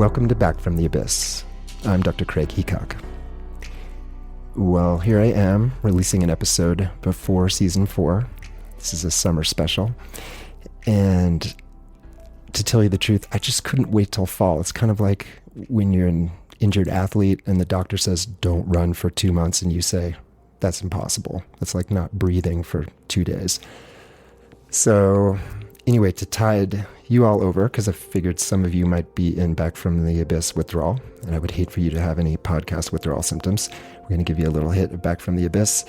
Welcome to Back from the Abyss. I'm Dr. Craig Heacock. Well, here I am releasing an episode before season 4. This is a summer special. And to tell you the truth, I just couldn't wait till fall. It's kind of like when you're an injured athlete and the doctor says, don't run for 2 months, and you say, that's impossible. It's like not breathing for 2 days. So anyway, to tide you all over, because I figured some of you might be in Back from the Abyss withdrawal, and I would hate for you to have any podcast withdrawal symptoms. We're going to give you a little hit of Back from the Abyss.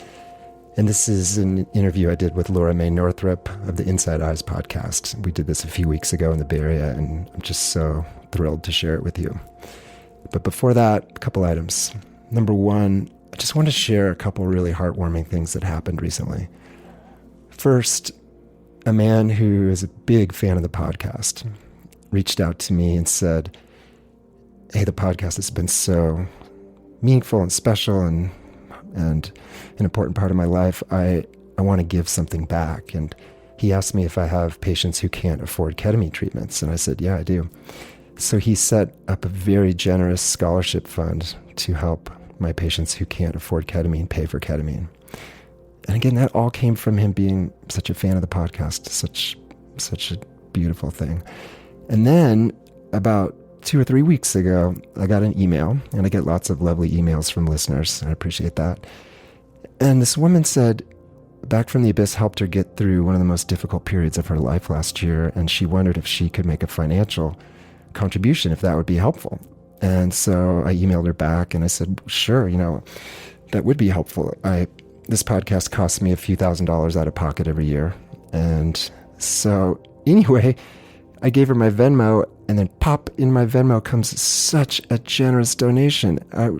And this is an interview I did with Laura Northrup of the Inside Eyes podcast. We did this a few weeks ago in the Bay Area, and I'm just so thrilled to share it with you. But before that, a couple items. Number one, I just want to share a couple really heartwarming things that happened recently. First, a man who is a big fan of the podcast reached out to me and said, hey, the podcast has been so meaningful and special and an important part of my life. I want to give something back. And he asked me if I have patients who can't afford ketamine treatments. And I said, yeah, I do. So he set up a very generous scholarship fund to help my patients who can't afford ketamine pay for ketamine. And again, that all came from him being such a fan of the podcast, such a beautiful thing. And then about 2 or 3 weeks ago, I got an email, and I get lots of lovely emails from listeners, and I appreciate that. And this woman said, Back from the Abyss helped her get through one of the most difficult periods of her life last year, and she wondered if she could make a financial contribution, if that would be helpful. And so I emailed her back, and I said, sure, that would be helpful. This podcast costs me a few $1,000s out of pocket every year. And so anyway, I gave her my Venmo, and then pop in my Venmo comes such a generous donation. I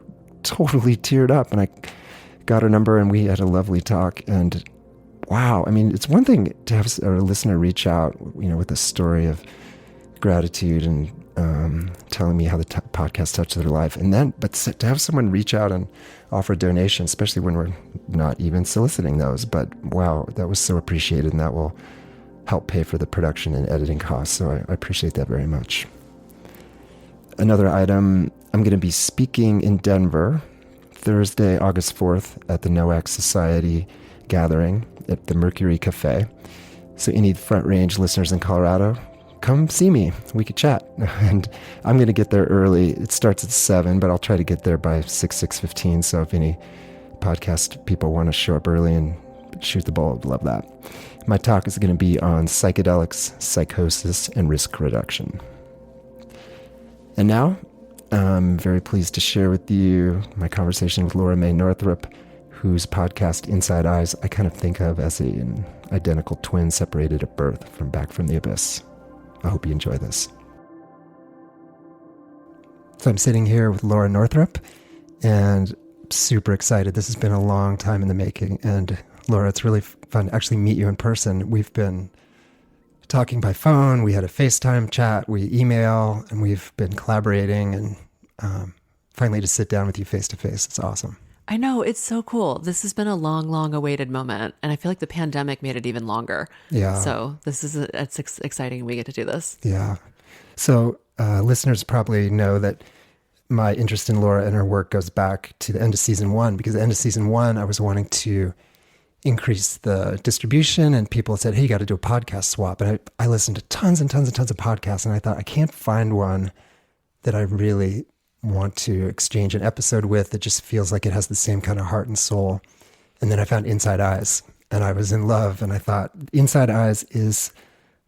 totally teared up, and I got her number, and we had a lovely talk. And wow, I mean, it's one thing to have a listener reach out, with a story of gratitude and telling me how the podcast touched their life, but to have someone reach out and offer a donation, especially when we're not even soliciting those. But wow, that was so appreciated, and that will help pay for the production and editing costs. So I appreciate that very much. Another item, I'm going to be speaking in Denver Thursday, August 4th at the NOAC Society gathering at the Mercury Cafe. So any Front Range listeners in Colorado, come see me. We could chat. And I'm going to get there early. It starts at 7, but I'll try to get there by 6:15. So if any podcast people want to show up early and shoot the ball, I'd love that. My talk is going to be on psychedelics, psychosis, and risk reduction. And now, I'm very pleased to share with you my conversation with Laura Northrup, whose podcast, Inside Eyes, I kind of think of as an identical twin separated at birth from Back from the Abyss. I hope you enjoy this. So I'm sitting here with Laura Northrup, and super excited. This has been a long time in the making. And Laura, it's really fun to actually meet you in person. We've been talking by phone. We had a FaceTime chat. We email, and we've been collaborating. And finally to sit down with you face to face. It's awesome. I know. It's so cool. This has been a long, long awaited moment. And I feel like the pandemic made it even longer. Yeah. So it's exciting we get to do this. Yeah. So listeners probably know that my interest in Laura and her work goes back to the end of season 1, because at the end of season 1, I was wanting to increase the distribution, and people said, hey, you got to do a podcast swap. And I listened to tons and tons and tons of podcasts, and I thought, I can't find one that I really want to exchange an episode with that just feels like it has the same kind of heart and soul. And then I found Inside Eyes, and I was in love, and I thought Inside Eyes is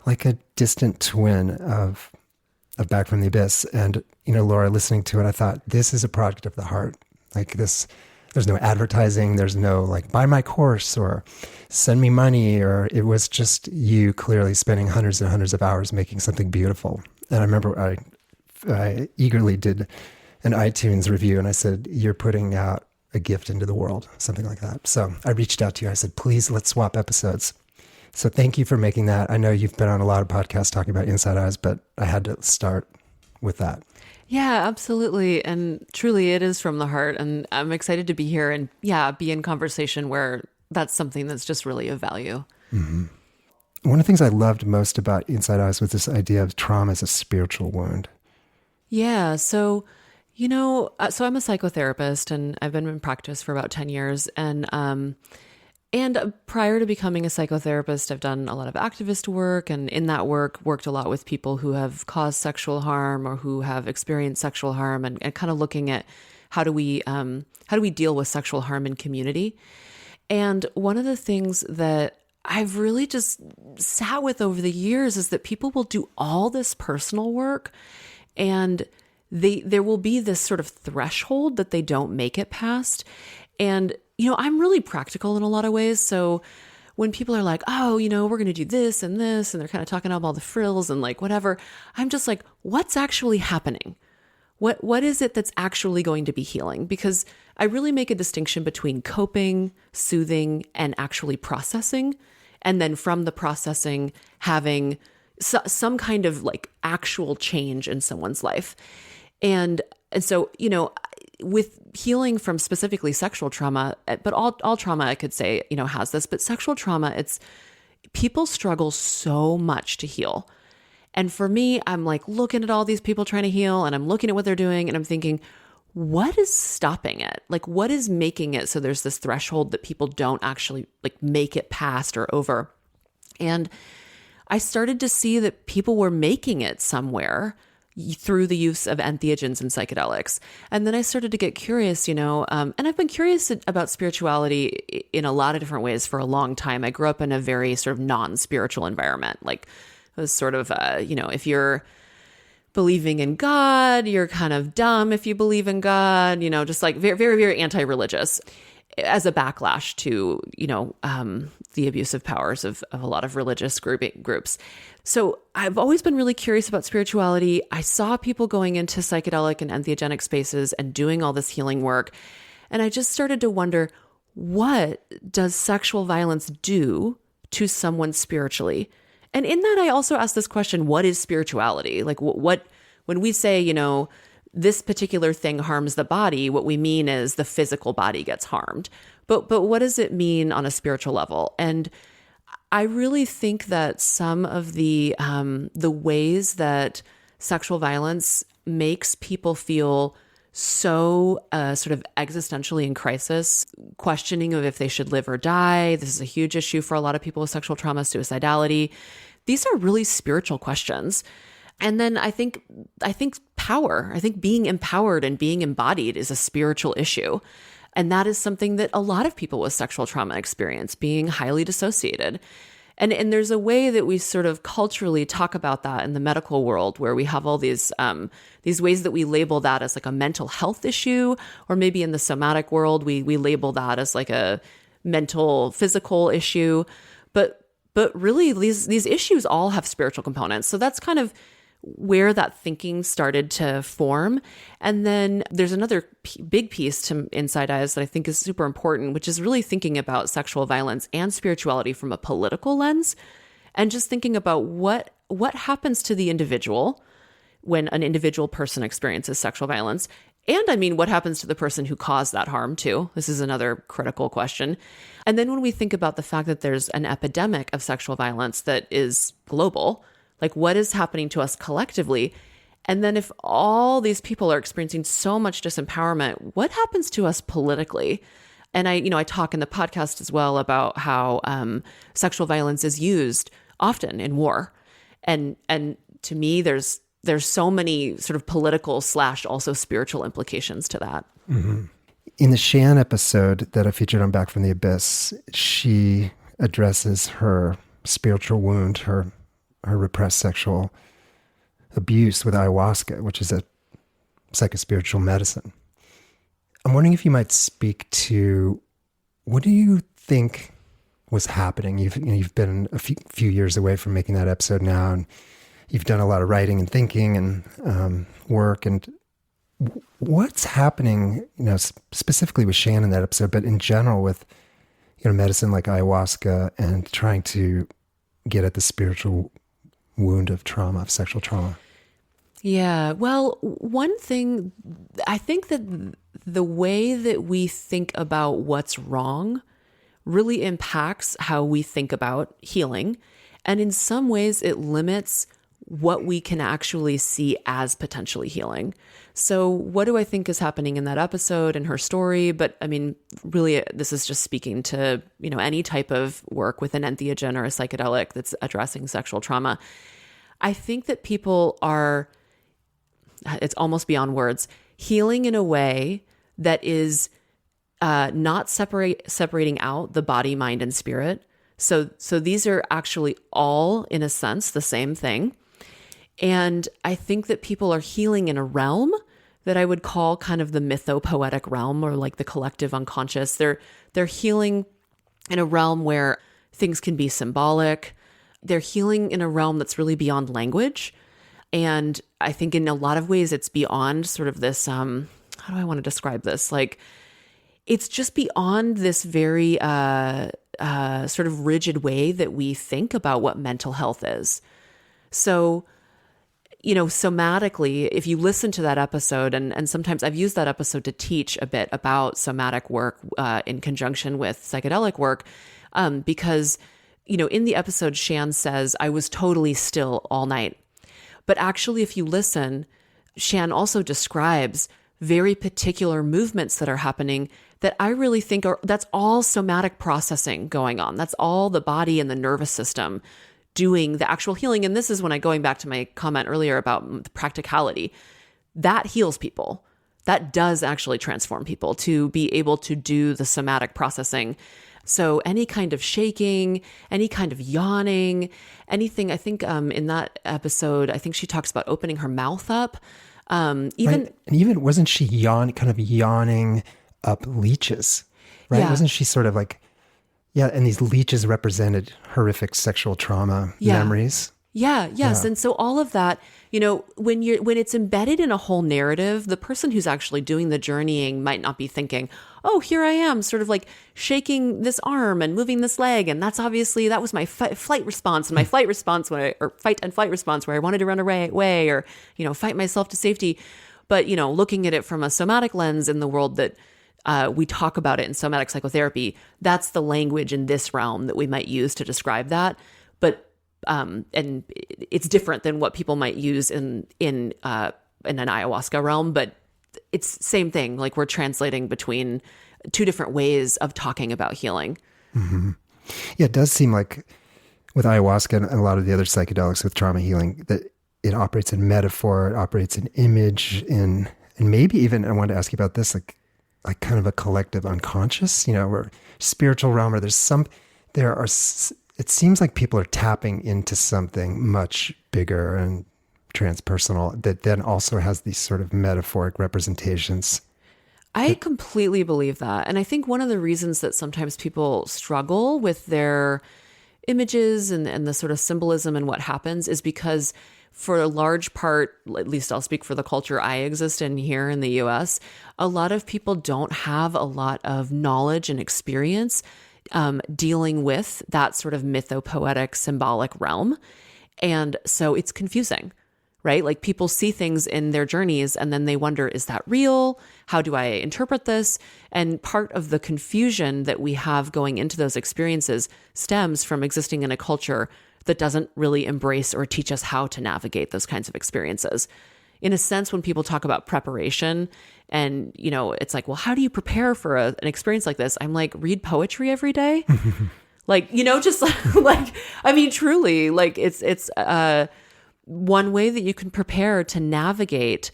like a distant twin of Back from the Abyss. And, Laura, listening to it, I thought, this is a product of the heart. Like this, there's no advertising, there's no like, buy my course or send me money, or it was just you clearly spending hundreds and hundreds of hours making something beautiful. And I remember I eagerly did an iTunes review, and I said, you're putting out a gift into the world, something like that. So I reached out to you. I said, please, let's swap episodes. So thank you for making that. I know you've been on a lot of podcasts talking about Inside Eyes, but I had to start with that. Yeah, absolutely. And truly it is from the heart. And I'm excited to be here and be in conversation where that's something that's just really of value. Mm-hmm. One of the things I loved most about Inside Eyes was this idea of trauma as a spiritual wound. Yeah. So I'm a psychotherapist and I've been in practice for about 10 years. And prior to becoming a psychotherapist, I've done a lot of activist work, and in that work, worked a lot with people who have caused sexual harm or who have experienced sexual harm, and kind of looking at how do we deal with sexual harm in community. And one of the things that I've really just sat with over the years is that people will do all this personal work, and there will be this sort of threshold that they don't make it past. And, I'm really practical in a lot of ways. So when people are like, oh, we're going to do this, and they're kind of talking about all the frills and like whatever, I'm just like, what's actually happening? What is it that's actually going to be healing? Because I really make a distinction between coping, soothing, and actually processing. And then from the processing, having some kind of like actual change in someone's life. And so, with healing from specifically sexual trauma, but all trauma, I could say, has this, but sexual trauma, people struggle so much to heal. And for me, I'm like looking at all these people trying to heal, and I'm looking at what they're doing, and I'm thinking, what is stopping it? Like, what is making it so there's this threshold that people don't actually like make it past or over? And I started to see that people were making it somewhere through the use of entheogens and psychedelics. And then I started to get curious, and I've been curious about spirituality in a lot of different ways for a long time. I grew up in a very sort of non-spiritual environment. Like, it was sort of, if you're believing in God, you're kind of dumb if you believe in God, just like very, very, very anti-religious as a backlash to, the abusive powers of a lot of religious groups. So I've always been really curious about spirituality. I saw people going into psychedelic and entheogenic spaces and doing all this healing work. And I just started to wonder, what does sexual violence do to someone spiritually? And in that, I also asked this question, what is spirituality? Like when we say, this particular thing harms the body, what we mean is the physical body gets harmed. But what does it mean on a spiritual level? And I really think that some of the ways that sexual violence makes people feel so sort of existentially in crisis, questioning of if they should live or die. This is a huge issue for a lot of people with sexual trauma, suicidality. These are really spiritual questions. And then I think power, I think being empowered and being embodied is a spiritual issue. And that is something that a lot of people with sexual trauma experience, being highly dissociated. And there's a way that we sort of culturally talk about that in the medical world, where we have all these ways that we label that as like a mental health issue, or maybe in the somatic world, we label that as like a mental, physical issue. But really, these issues all have spiritual components. So that's kind of where that thinking started to form. And then there's another big piece to Inside Eyes that I think is super important, which is really thinking about sexual violence and spirituality from a political lens, and just thinking about what happens to the individual when an individual person experiences sexual violence. And I mean, what happens to the person who caused that harm too? This is another critical question. And then when we think about the fact that there's an epidemic of sexual violence that is global, like what is happening to us collectively? And then if all these people are experiencing so much disempowerment, what happens to us politically? And I talk in the podcast as well about how sexual violence is used often in war. And to me, there's so many sort of political / also spiritual implications to that. Mm-hmm. In the Shan episode that I featured on Back from the Abyss, she addresses her spiritual wound, her repressed sexual abuse with ayahuasca, which is a psychospiritual medicine. I'm wondering if you might speak to, what do you think was happening? You've been a few years away from making that episode now, and you've done a lot of writing and thinking and work. And what's happening, specifically with Shan in that episode, but in general with, medicine like ayahuasca and trying to get at the spiritual wound of trauma, of sexual trauma? Yeah. Well, one thing, I think that the way that we think about what's wrong really impacts how we think about healing. And in some ways, it limits what we can actually see as potentially healing. So what do I think is happening in that episode and her story? But I mean, really, this is just speaking to, any type of work with an entheogen or a psychedelic that's addressing sexual trauma. I think that people are, it's almost beyond words, healing in a way that is not separating out the body, mind, and spirit. So these are actually all, in a sense, the same thing. And I think that people are healing in a realm that I would call kind of the mythopoetic realm, or like the collective unconscious. They're healing in a realm where things can be symbolic. They're healing in a realm that's really beyond language. And I think in a lot of ways it's beyond sort of this, how do I want to describe this? Like, it's just beyond this very sort of rigid way that we think about what mental health is. So, somatically, if you listen to that episode, and sometimes I've used that episode to teach a bit about somatic work in conjunction with psychedelic work, because, in the episode, Shan says, I was totally still all night. But actually, if you listen, Shan also describes very particular movements that are happening that I really think that's all somatic processing going on. That's all the body and the nervous system doing the actual healing. And this is when going back to my comment earlier about the practicality, that heals people. That does actually transform people to be able to do the somatic processing. So any kind of shaking, any kind of yawning, anything, I think in that episode, I think she talks about opening her mouth up. Right. And even wasn't she yawning up leeches, right? Yeah. Wasn't she sort of like, yeah, and these leeches represented horrific sexual trauma memories. Yeah, yes. Yeah. And so all of that, when it's embedded in a whole narrative, the person who's actually doing the journeying might not be thinking, oh, here I am sort of like shaking this arm and moving this leg. And that was my flight response, and my fight and flight response where I wanted to run away or, fight myself to safety. But, looking at it from a somatic lens in the world that we talk about it in somatic psychotherapy, that's the language in this realm that we might use to describe that. But and it's different than what people might use in an ayahuasca realm, but it's same thing. Like, we're translating between two different ways of talking about healing. Mm-hmm. Yeah, it does seem like with ayahuasca and a lot of the other psychedelics with trauma healing that it operates in metaphor, it operates in image, and maybe even, I wanted to ask you about this, like kind of a collective unconscious, or spiritual realm, or it seems like people are tapping into something much bigger and transpersonal that then also has these sort of metaphoric representations. I completely believe that. And I think one of the reasons that sometimes people struggle with their images and the sort of symbolism and what happens is because for a large part, at least I'll speak for the culture I exist in here in the US, a lot of people don't have a lot of knowledge and experience dealing with that sort of mythopoetic symbolic realm. And so it's confusing, right? Like, people see things in their journeys and then they wonder, is that real? How do I interpret this? And part of the confusion that we have going into those experiences stems from existing in a culture that doesn't really embrace or teach us how to navigate those kinds of experiences. In a sense, when people talk about preparation and, it's like, well, how do you prepare for an experience like this? I'm like, read poetry every day. Like, just like, I mean, truly, like it's one way that you can prepare to navigate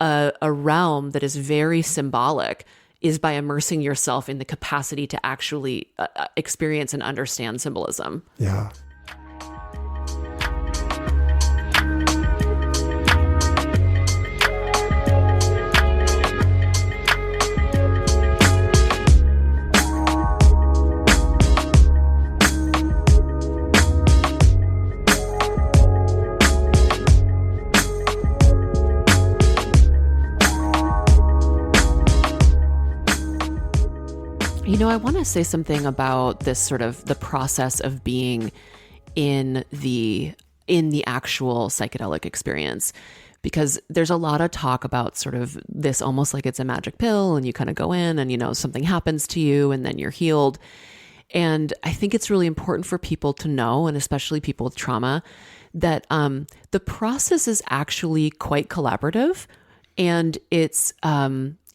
a realm that is very symbolic is by immersing yourself in the capacity to actually experience and understand symbolism. Yeah. I want to say something about this sort of the process of being in the actual psychedelic experience, because there's a lot of talk about sort of this almost like it's a magic pill and you kind of go in and, something happens to you and then you're healed. And I think it's really important for people to know, and especially people with trauma, that the process is actually quite collaborative, and it's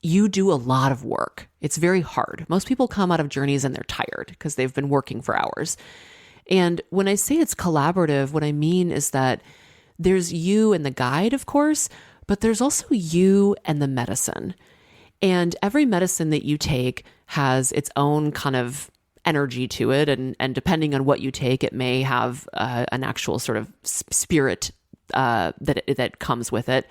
you do a lot of work. It's very hard. Most people come out of journeys and they're tired because they've been working for hours. And when I say it's collaborative, what I mean is that there's you and the guide, of course, but there's also you and the medicine. And every medicine that you take has its own kind of energy to it. And depending on what you take, it may have an actual sort of spirit that comes with it.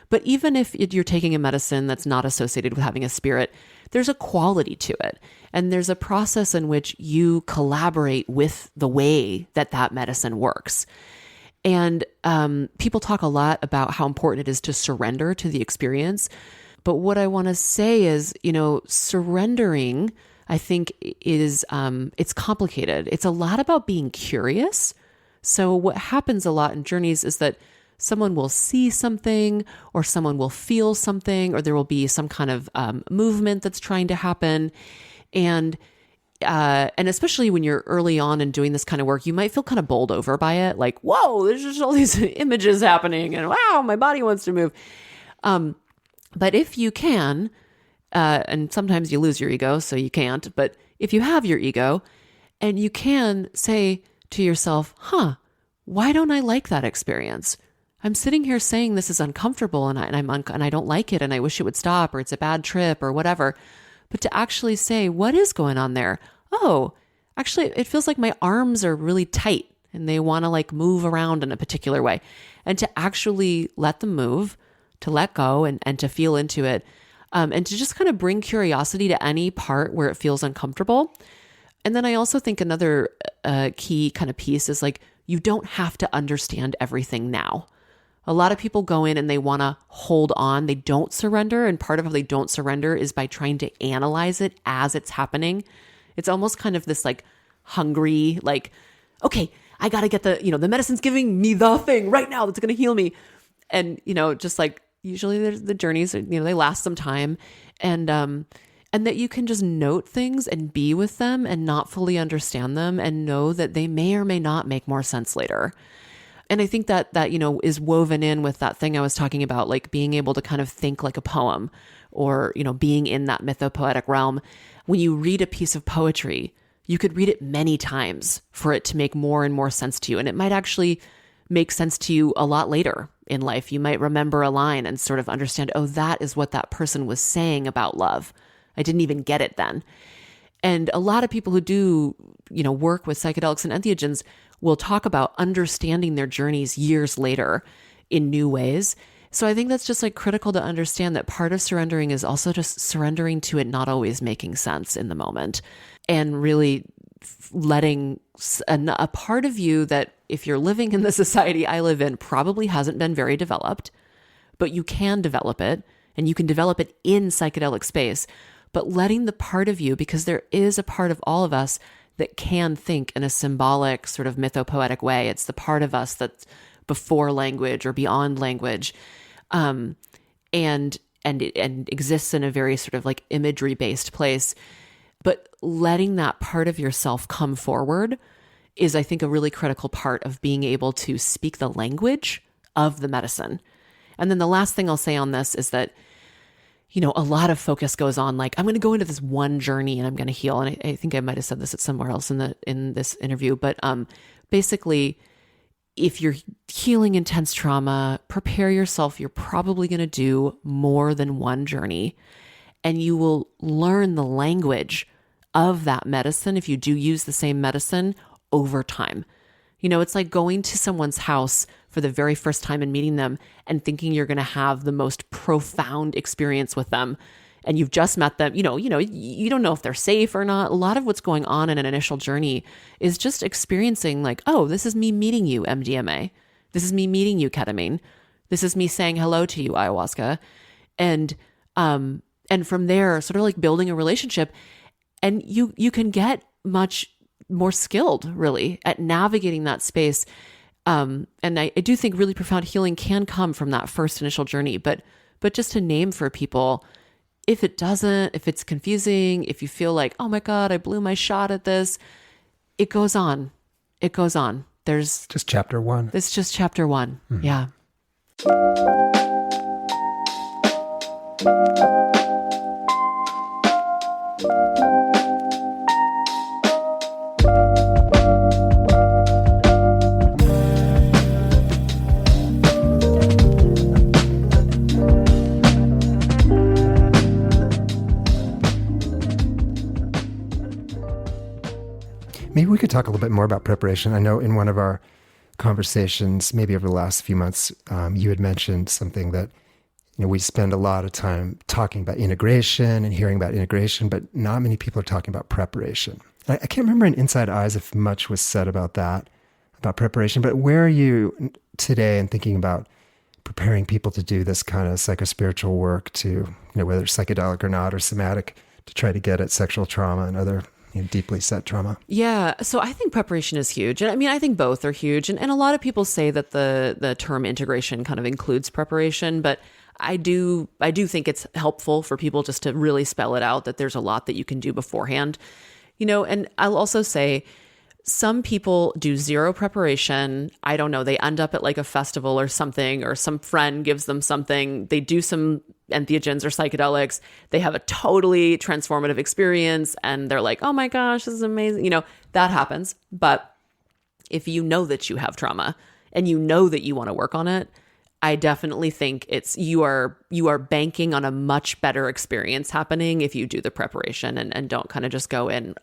But even if you're taking a medicine that's not associated with having a spirit, there's a quality to it. And there's a process in which you collaborate with the way that that medicine works. And people talk a lot about how important it is to surrender to the experience. But what I want to say is, surrendering, I think, is it's complicated. It's a lot about being curious. So what happens a lot in journeys is that someone will see something, or someone will feel something, or there will be some kind of movement that's trying to happen. And especially when you're early on and doing this kind of work, you might feel kind of bowled over by it. Like, whoa, there's just all these images happening, and wow, my body wants to move. But if you can, and sometimes you lose your ego, so you can't, but if you have your ego and you can say to yourself, why don't I like that experience? I'm sitting here saying this is uncomfortable and I don't like it and I wish it would stop, or it's a bad trip or whatever. But to actually say, what is going on there? Oh, actually, it feels like my arms are really tight and they want to like move around in a particular way. And to actually let them move, to let go and to feel into it, and to just kind of bring curiosity to any part where it feels uncomfortable. And then I also think another key kind of piece is like, you don't have to understand everything now. A lot of people go in and they want to hold on. They don't surrender. And part of how they don't surrender is by trying to analyze it as it's happening. It's almost kind of this like hungry, like, okay, I got to get the medicine's giving me the thing right now that's going to heal me. And, just like usually there's the journeys, they last some time, and that you can just note things and be with them and not fully understand them and know that they may or may not make more sense later. And I think that is woven in with that thing I was talking about, like being able to kind of think like a poem, or, being in that mythopoetic realm. When you read a piece of poetry, you could read it many times for it to make more and more sense to you. And it might actually make sense to you a lot later in life. You might remember a line and sort of understand, oh, that is what that person was saying about love. I didn't even get it then. And a lot of people who do, work with psychedelics and entheogens will talk about understanding their journeys years later in new ways. So I think that's just like critical to understand that part of surrendering is also just surrendering to it not always making sense in the moment, and really letting a part of you that, if you're living in the society I live in, probably hasn't been very developed, but you can develop it, and you can develop it in psychedelic space. But letting the part of you, because there is a part of all of us that can think in a symbolic sort of mythopoetic way. It's the part of us that's before language or beyond language, and exists in a very sort of like imagery based place. But letting that part of yourself come forward is, I think, a really critical part of being able to speak the language of the medicine. And then the last thing I'll say on this is that, a lot of focus goes on like, I'm going to go into this one journey and I'm going to heal. And I think I might have said this at somewhere else in this interview, but basically, if you're healing intense trauma, prepare yourself. You're probably going to do more than one journey, and you will learn the language of that medicine if you do use the same medicine over time. It's like going to someone's house for the very first time and meeting them and thinking you're going to have the most profound experience with them. And you've just met them, you don't know if they're safe or not. A lot of what's going on in an initial journey is just experiencing like, oh, this is me meeting you, MDMA. This is me meeting you, ketamine. This is me saying hello to you, ayahuasca. And from there, sort of like building a relationship. And you can get much more skilled really at navigating that space. And I do think really profound healing can come from that first initial journey, but just to name for people, if it's confusing, if you feel like, oh my God, I blew my shot at this, it goes on. just chapter one. It's just chapter one. Mm-hmm. Yeah. Maybe we could talk a little bit more about preparation. I know in one of our conversations, maybe over the last few months, you had mentioned something that, we spend a lot of time talking about integration and hearing about integration, but not many people are talking about preparation. I can't remember in Inside Eyes if much was said about that, about preparation, but where are you today in thinking about preparing people to do this kind of psychospiritual work to, whether it's psychedelic or not, or somatic, to try to get at sexual trauma and other deeply set trauma? Yeah. So I think preparation is huge. And I think both are huge. And a lot of people say that the term integration kind of includes preparation, but I do think it's helpful for people just to really spell it out, that there's a lot that you can do beforehand, and I'll also say some people do zero preparation. I don't know. They end up at like a festival or something, or some friend gives them something. They do some entheogens or psychedelics. They have a totally transformative experience and they're like, oh my gosh, this is amazing. That happens. But if you know that you have trauma and you know that you want to work on it, I definitely think you are banking on a much better experience happening if you do the preparation and don't kind of just go in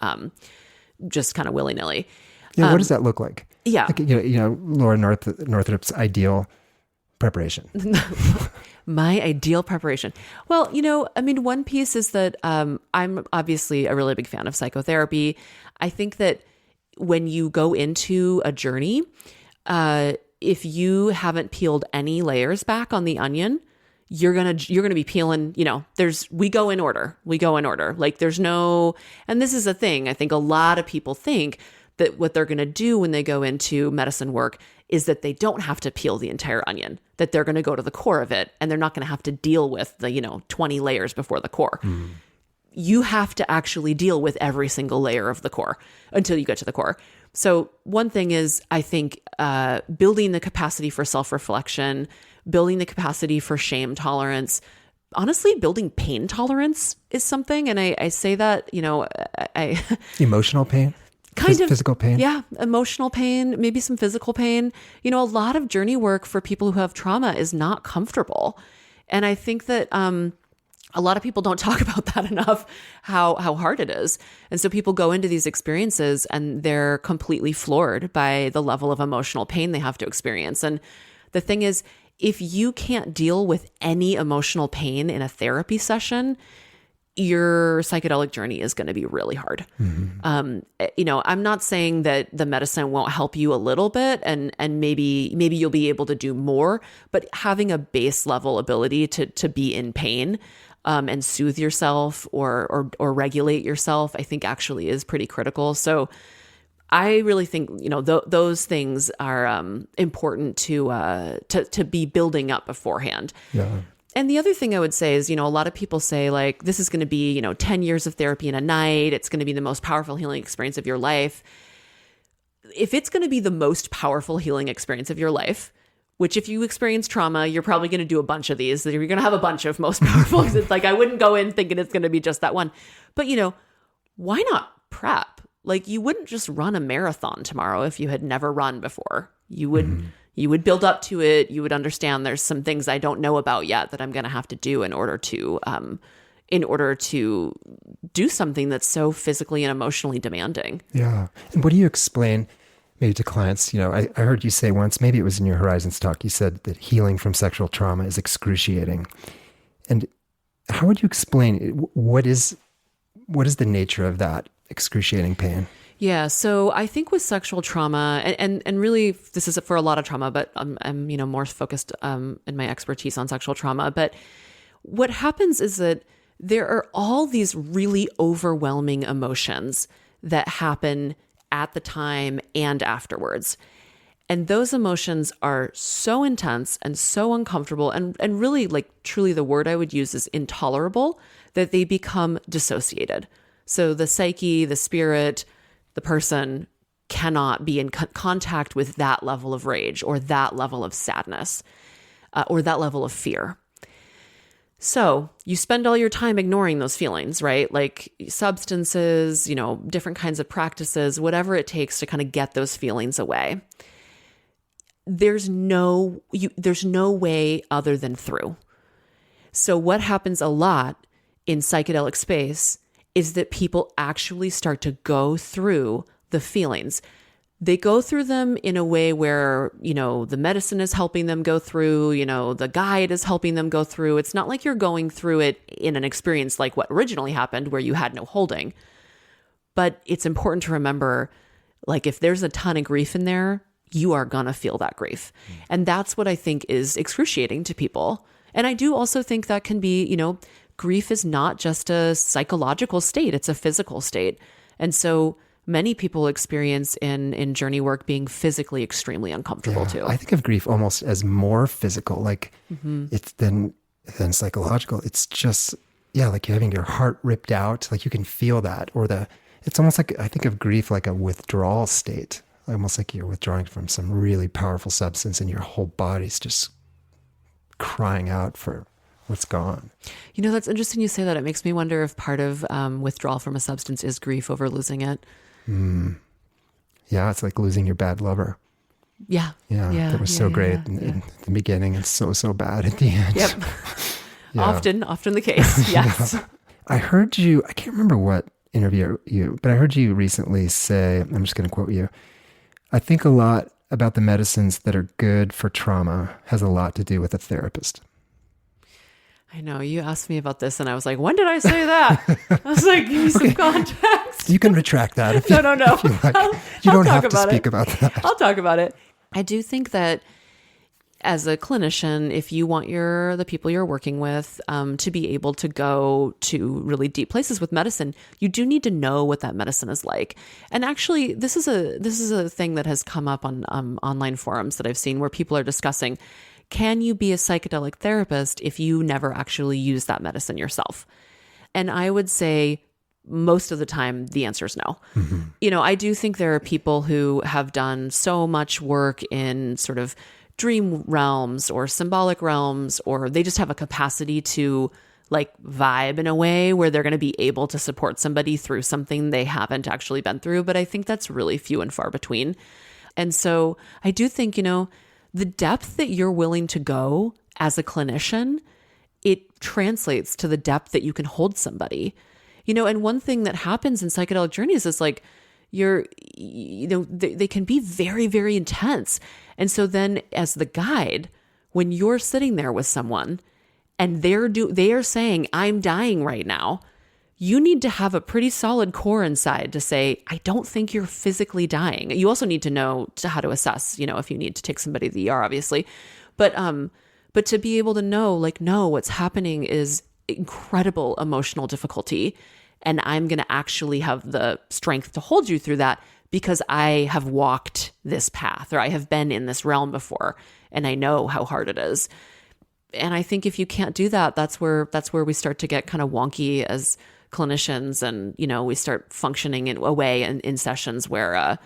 just kind of willy-nilly. Yeah, what does that look like? Yeah. Like, Laura Northrup's ideal preparation. My ideal preparation. Well, one piece is that I'm obviously a really big fan of psychotherapy. I think that when you go into a journey, if you haven't peeled any layers back on the onion, you're gonna be peeling. We go in order. Like there's no, and this is a thing. I think a lot of people think that what they're gonna do when they go into medicine work is that they don't have to peel the entire onion, that they're gonna go to the core of it, and they're not gonna have to deal with the 20 layers before the core. Mm. You have to actually deal with every single layer of the core until you get to the core. So one thing is, I think, building the capacity for self-reflection, building the capacity for shame tolerance, honestly, building pain tolerance is something. And I say that, emotional pain, kind of physical pain. Yeah. Emotional pain, maybe some physical pain. A lot of journey work for people who have trauma is not comfortable. And I think that, a lot of people don't talk about that enough, how hard it is. And so people go into these experiences and they're completely floored by the level of emotional pain they have to experience. And the thing is, if you can't deal with any emotional pain in a therapy session, your psychedelic journey is going to be really hard. Mm-hmm. I'm not saying that the medicine won't help you a little bit and maybe you'll be able to do more, but having a base level ability to be in pain and soothe yourself or regulate yourself, I think actually is pretty critical. So I really think, those things are important to be building up beforehand. Yeah. And the other thing I would say is, a lot of people say like, this is going to be, 10 years of therapy in a night. It's going to be the most powerful healing experience of your life. If it's going to be the most powerful healing experience of your life, which if you experience trauma, you're probably going to do a bunch of these. You're going to have a bunch of most powerful. It's like, I wouldn't go in thinking it's going to be just that one. But, why not prep? Like you wouldn't just run a marathon tomorrow if you had never run before. You would build up to it. You would understand there's some things I don't know about yet that I'm going to have to do in order to do something that's so physically and emotionally demanding. Yeah. And what do you explain maybe to clients? I heard you say once, maybe it was in your Horizons talk, you said that healing from sexual trauma is excruciating. And how would you explain what is the nature of that excruciating pain? Yeah. So I think with sexual trauma, and really this is for a lot of trauma, but I'm more focused in my expertise on sexual trauma. But what happens is that there are all these really overwhelming emotions that happen at the time and afterwards. And those emotions are so intense and so uncomfortable and really, like, truly the word I would use is intolerable, that they become dissociated. So the psyche, the spirit, the person cannot be in contact with that level of rage or that level of sadness or that level of fear. So you spend all your time ignoring those feelings, right? Like substances, different kinds of practices, whatever it takes to kind of get those feelings away. There's no way other than through. So what happens a lot in psychedelic space is that people actually start to go through the feelings. They go through them in a way where, the medicine is helping them go through, the guide is helping them go through. It's not like you're going through it in an experience like what originally happened where you had no holding. But it's important to remember, like, if there's a ton of grief in there, you are going to feel that grief. And that's what I think is excruciating to people. And I do also think that can be, grief is not just a psychological state, it's a physical state. And so many people experience in journey work being physically extremely uncomfortable too. I think of grief almost as more physical, like it's than psychological. It's just, like you're having your heart ripped out, like you can feel that. Or it's almost like, I think of grief like a withdrawal state, almost like you're withdrawing from some really powerful substance and your whole body's just crying out for what's gone. That's interesting you say that. It makes me wonder if part of withdrawal from a substance is grief over losing it. Yeah, it's like losing your bad lover. Yeah. That was so great in the beginning and so bad at the end. Yep. Often the case. Yes. I heard you, I can't remember what interview but I heard you recently say, I'm just going to quote you, I think a lot about the medicines that are good for trauma has a lot to do with a therapist. I know, you asked me about this and I was like, when did I say that? I was like, give me some context. You can retract that if no. if you like. You don't have to speak about that. I'll talk about it. I do think that as a clinician, if you want the people you're working with to be able to go to really deep places with medicine, you do need to know what that medicine is like. And actually, this is a thing that has come up on online forums that I've seen where people are discussing, can you be a psychedelic therapist if you never actually use that medicine yourself? And I would say most of the time, the answer is no. Mm-hmm. I do think there are people who have done so much work in sort of dream realms or symbolic realms, or they just have a capacity to like vibe in a way where they're going to be able to support somebody through something they haven't actually been through. But I think that's really few and far between. And so I do think, the depth that you're willing to go as a clinician, it translates to the depth that you can hold somebody, and one thing that happens in psychedelic journeys is like they can be very, very intense. And so then as the guide, when you're sitting there with someone and they are saying, I'm dying right now, you need to have a pretty solid core inside to say, I don't think you're physically dying. You also need to know how to assess, if you need to take somebody to the ER, obviously. But to be able to know, like, no, what's happening is incredible emotional difficulty. And I'm going to actually have the strength to hold you through that because I have walked this path or I have been in this realm before and I know how hard it is. And I think if you can't do that, that's where we start to get kind of wonky as clinicians, and we start functioning in a way in sessions where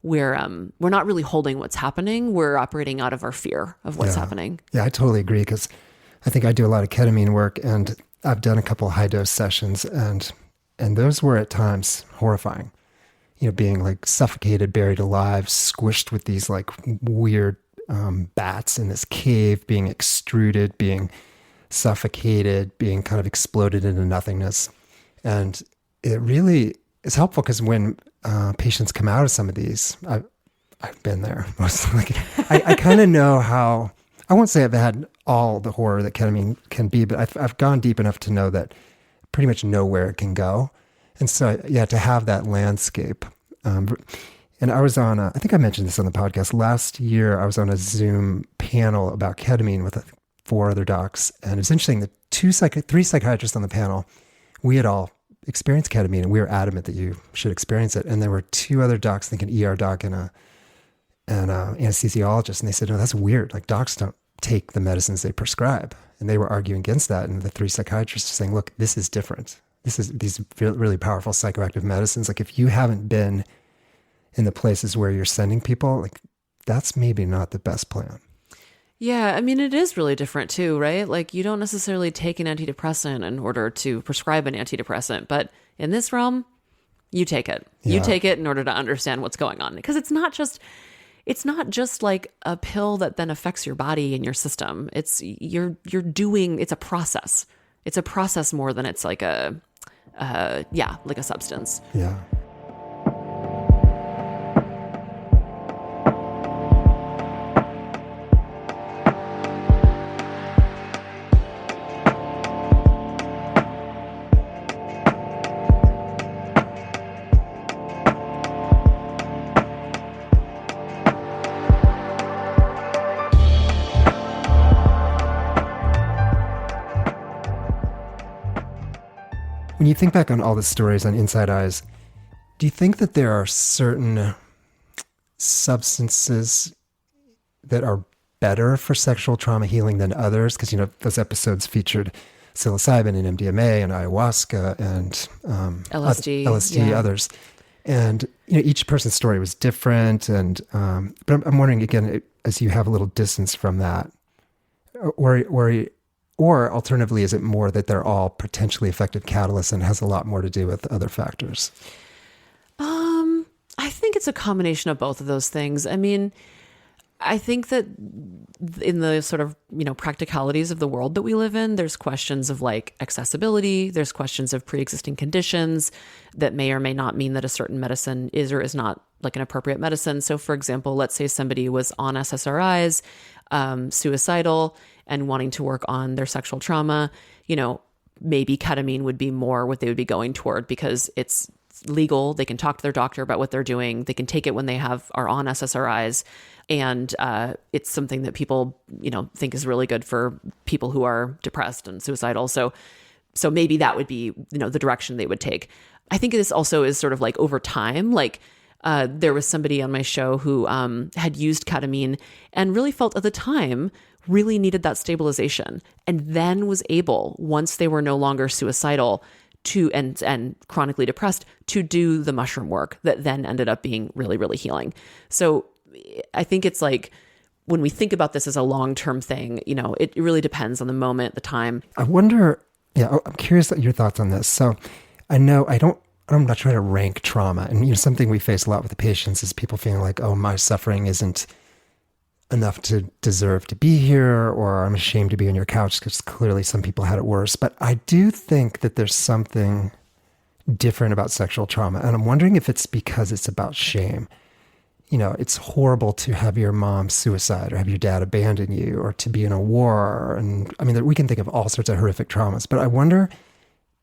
we're not really holding what's happening. We're operating out of our fear of what's happening. Yeah, I totally agree, because I think I do a lot of ketamine work, and I've done a couple of high dose sessions, and those were at times horrifying. Being like suffocated, buried alive, squished with these like weird bats in this cave, being extruded, being suffocated, being kind of exploded into nothingness. And it really is helpful because when patients come out of some of these, I've been there mostly. I kind of know how, I won't say I've had all the horror that ketamine can be, but I've gone deep enough to know that pretty much know where it can go. And so, to have that landscape. And I was on, I think I mentioned this on the podcast, last year I was on a Zoom panel about ketamine with 4 other docs. And it was interesting, the 3 psychiatrists on the panel, we had all experienced ketamine and we were adamant that you should experience it. And there were 2 other docs, I think an ER doc and an anesthesiologist. And they said, no, that's weird. Like docs don't take the medicines they prescribe. And they were arguing against that. And the 3 psychiatrists were saying, look, this is different. This is these really powerful psychoactive medicines. Like if you haven't been in the places where you're sending people, like that's maybe not the best plan. Yeah, I mean, it is really different too, right? Like you don't necessarily take an antidepressant in order to prescribe an antidepressant, but in this realm, you take it. You take it in order to understand what's going on, because it's not just like a pill that then affects your body and your system. It's it's a process. It's a process more than it's like like a substance. Yeah. When you think back on all the stories on Inside Eyes, do you think that there are certain substances that are better for sexual trauma healing than others? Because, those episodes featured psilocybin and MDMA and ayahuasca and LSD, others. And, each person's story was different. And but I'm wondering, again, as you have a little distance from that, or alternatively, is it more that they're all potentially effective catalysts and has a lot more to do with other factors? I think it's a combination of both of those things. I mean, I think that in the sort of, practicalities of the world that we live in, there's questions of like accessibility. There's questions of pre-existing conditions that may or may not mean that a certain medicine is or is not like an appropriate medicine. So for example, let's say somebody was on SSRIs, suicidal, and wanting to work on their sexual trauma, maybe ketamine would be more what they would be going toward because it's legal. They can talk to their doctor about what they're doing. They can take it when they are on SSRIs. And it's something that people, think is really good for people who are depressed and suicidal. So maybe that would be, the direction they would take. I think this also is sort of like over time, like there was somebody on my show who had used ketamine and really felt at the time really needed that stabilization, and then was able, once they were no longer suicidal and chronically depressed, to do the mushroom work that then ended up being really, really healing. So I think it's like, when we think about this as a long-term thing, it really depends on the moment, the time. I wonder, I'm curious your thoughts on this. So I know I'm not trying to rank trauma. And something we face a lot with the patients is people feeling like, oh, my suffering isn't enough to deserve to be here, or I'm ashamed to be on your couch, because clearly some people had it worse. But I do think that there's something different about sexual trauma. And I'm wondering if it's because it's about shame. It's horrible to have your mom suicide or have your dad abandon you or to be in a war. And I mean, we can think of all sorts of horrific traumas, but I wonder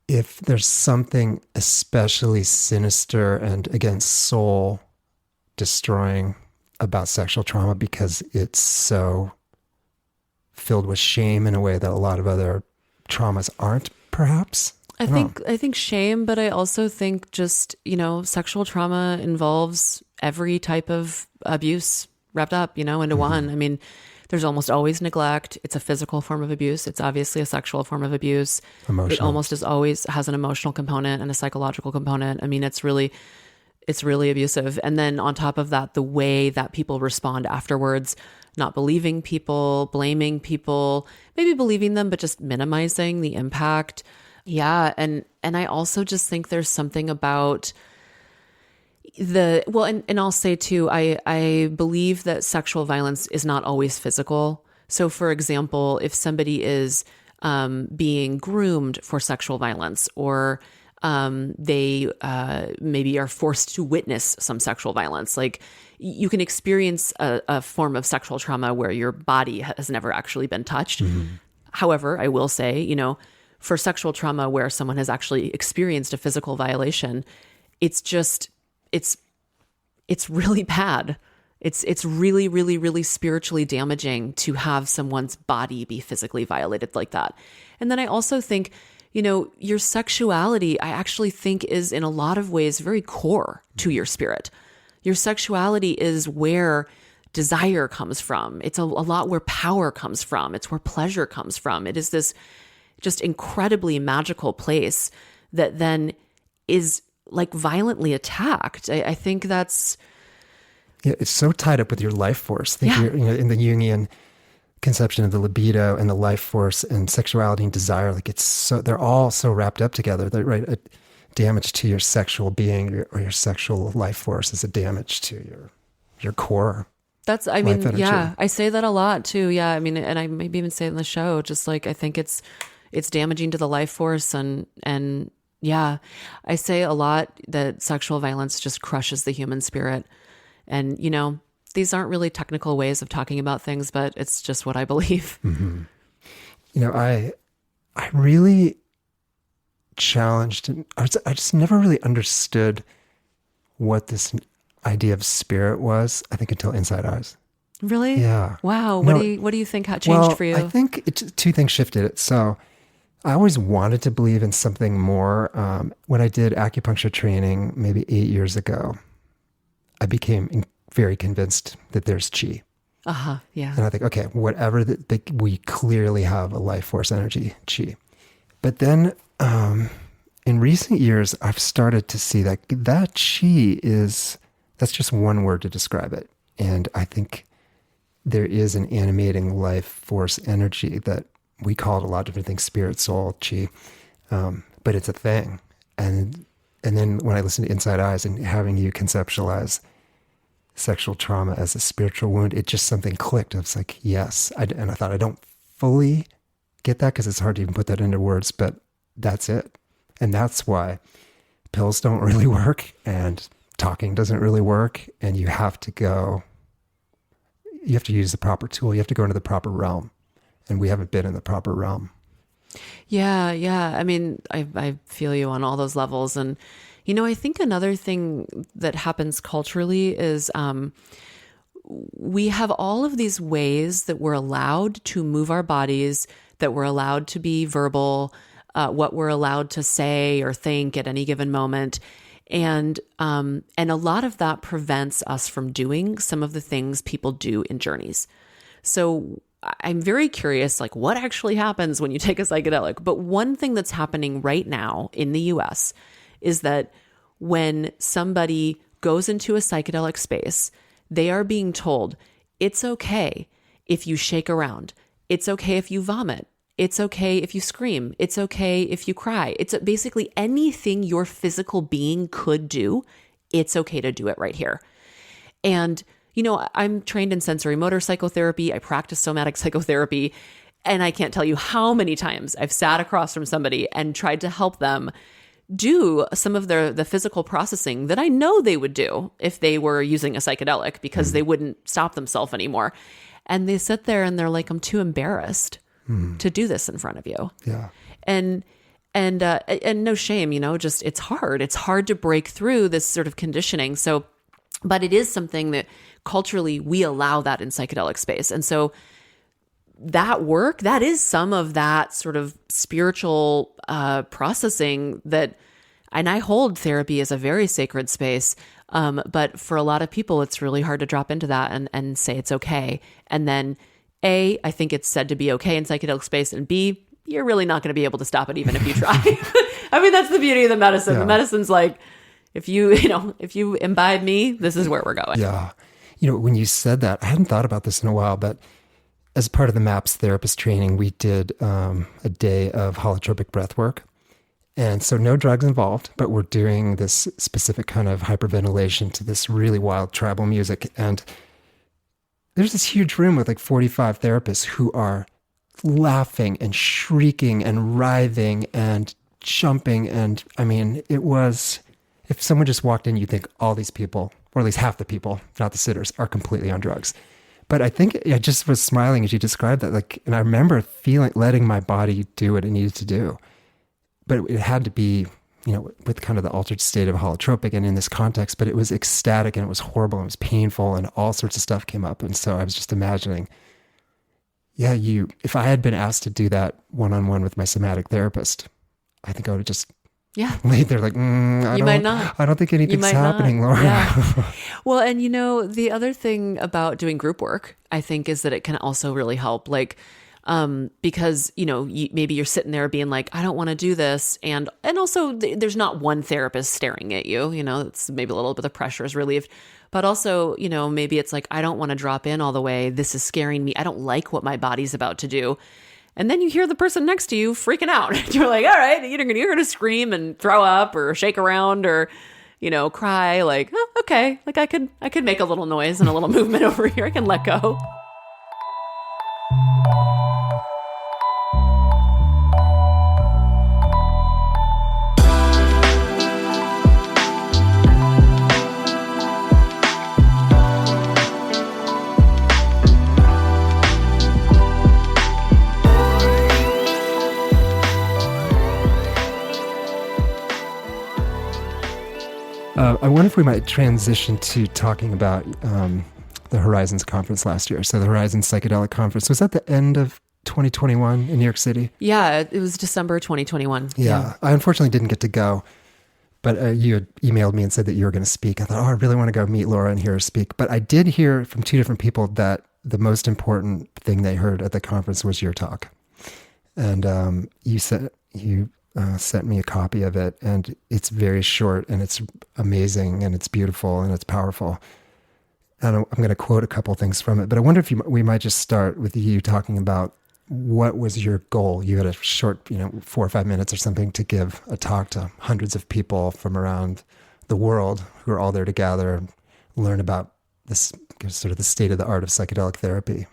if there's something especially sinister and, again, soul destroying about sexual trauma because it's so filled with shame in a way that a lot of other traumas aren't, perhaps. I think shame, but I also think just, sexual trauma involves every type of abuse wrapped up, into one. I mean, there's almost always neglect. It's a physical form of abuse. It's obviously a sexual form of abuse. Emotional. It almost as always has an emotional component and a psychological component. I mean, it's really abusive. And then on top of that, the way that people respond afterwards, not believing people, blaming people, maybe believing them, but just minimizing the impact. Yeah. And I also just think there's something about and I'll say too, I believe that sexual violence is not always physical. So for example, if somebody is being groomed for sexual violence, or they maybe are forced to witness some sexual violence, like you can experience a form of sexual trauma where your body has never actually been touched. Mm-hmm. However, I will say, for sexual trauma where someone has actually experienced a physical violation, it's really bad. It's really, really, really spiritually damaging to have someone's body be physically violated like that. And then I also think, your sexuality, I actually think, is in a lot of ways very core to your spirit. Your sexuality is where desire comes from. It's a lot where power comes from. It's where pleasure comes from. It is this just incredibly magical place that then is like violently attacked. I think that's Yeah, it's so tied up with your life force. Think Yeah. in the Jungian conception of the libido and the life force and sexuality and desire, like they're all so wrapped up together that, right, a damage to your sexual being or your sexual life force is a damage to your core. I mean, energy. yeah, I say that a lot too. Yeah. I mean, and I maybe even say it in the show, just like, I think it's damaging to the life force. And yeah, I say a lot that sexual violence just crushes the human spirit. And, these aren't really technical ways of talking about things, but it's just what I believe. Mm-hmm. I really challenged, and I just never really understood what this idea of spirit was, I think, until Inside Eyes. Really? Yeah. Wow. What do you think changed for you? I think two things shifted it. So I always wanted to believe in something more. When I did acupuncture training maybe 8 years ago, I became very convinced that there's chi. Yeah. And I think, okay, whatever we clearly have a life force energy, chi. But then in recent years, I've started to see that chi that's just one word to describe it. And I think there is an animating life force energy that we call it a lot of different things, spirit, soul, chi. But it's a thing. And then when I listen to Inside Eyes and having you conceptualize sexual trauma as a spiritual wound, it just something clicked. I was like, yes. And I thought, I don't fully get that because it's hard to even put that into words, but that's it. And that's why pills don't really work and talking doesn't really work. And you have to use the proper tool. You have to go into the proper realm. And we haven't been in the proper realm. Yeah. Yeah. I mean, I feel you on all those levels. And, I think another thing that happens culturally is we have all of these ways that we're allowed to move our bodies, that we're allowed to be verbal, what we're allowed to say or think at any given moment. And a lot of that prevents us from doing some of the things people do in journeys. So I'm very curious, like, what actually happens when you take a psychedelic? But one thing that's happening right now in the US is that when somebody goes into a psychedelic space, they are being told, it's okay if you shake around. It's okay if you vomit. It's okay if you scream. It's okay if you cry. It's basically anything your physical being could do. It's okay to do it right here. And, I'm trained in sensory motor psychotherapy. I practice somatic psychotherapy. And I can't tell you how many times I've sat across from somebody and tried to help them do some of the physical processing that I know they would do if they were using a psychedelic, because they wouldn't stop themselves anymore. And they sit there and they're like, I'm too embarrassed to do this in front of you. Yeah. And no shame, just it's hard. It's hard to break through this sort of conditioning. So, but it is something that culturally we allow that in psychedelic space. And so that work, that is some of that sort of spiritual processing that, and I hold therapy as a very sacred space. But for a lot of people, it's really hard to drop into that and say it's okay. And then A, I think it's said to be okay in psychedelic space, and B, you're really not going to be able to stop it even if you try. I mean, that's the beauty of the medicine. Yeah. The medicine's like, if you imbibe me, this is where we're going. Yeah. When you said that, I hadn't thought about this in a while, but as part of the MAPS therapist training, we did a day of holotropic breath work. And so no drugs involved, but we're doing this specific kind of hyperventilation to this really wild tribal music. And there's this huge room with like 45 therapists who are laughing and shrieking and writhing and jumping. And I mean, it was, if someone just walked in, you'd think all these people, or at least half the people, not the sitters, are completely on drugs. But I think I just was smiling as you described that. And I remember letting my body do what it needed to do. But it had to be, with kind of the altered state of holotropic and in this context, but it was ecstatic and it was horrible and it was painful and all sorts of stuff came up. And so I was just imagining, if I had been asked to do that one-on-one with my somatic therapist, I think I would have just laid there like, I don't think anything's happening, Laura. Yeah. Well, and the other thing about doing group work, I think, is that it can also really help. Like, Because, maybe you're sitting there being like, I don't want to do this. And also there's not one therapist staring at you, it's maybe a little bit of pressure is relieved. But also, maybe it's like, I don't want to drop in all the way. This is scaring me. I don't like what my body's about to do. And then you hear the person next to you freaking out. You're like, all right, you're going to scream and throw up or shake around or, cry. Like, oh, okay, like I could make a little noise and a little movement over here. I can let go. I wonder if we might transition to talking about the Horizons conference last year. So the Horizons Psychedelic Conference, was that the end of 2021 in New York City? Yeah, it was December 2021. Yeah. I unfortunately didn't get to go, but you had emailed me and said that you were going to speak. I thought, I really want to go meet Laura and hear her speak. But I did hear from two different people that the most important thing they heard at the conference was your talk. And you said you sent me a copy of it, and it's very short, and it's amazing, and it's beautiful, and it's powerful. And I'm going to quote a couple things from it, but I wonder if we might just start with you talking about what was your goal. You had a short, 4 or 5 minutes or something to give a talk to hundreds of people from around the world who are all there to gather and learn about this sort of the state of the art of psychedelic therapy.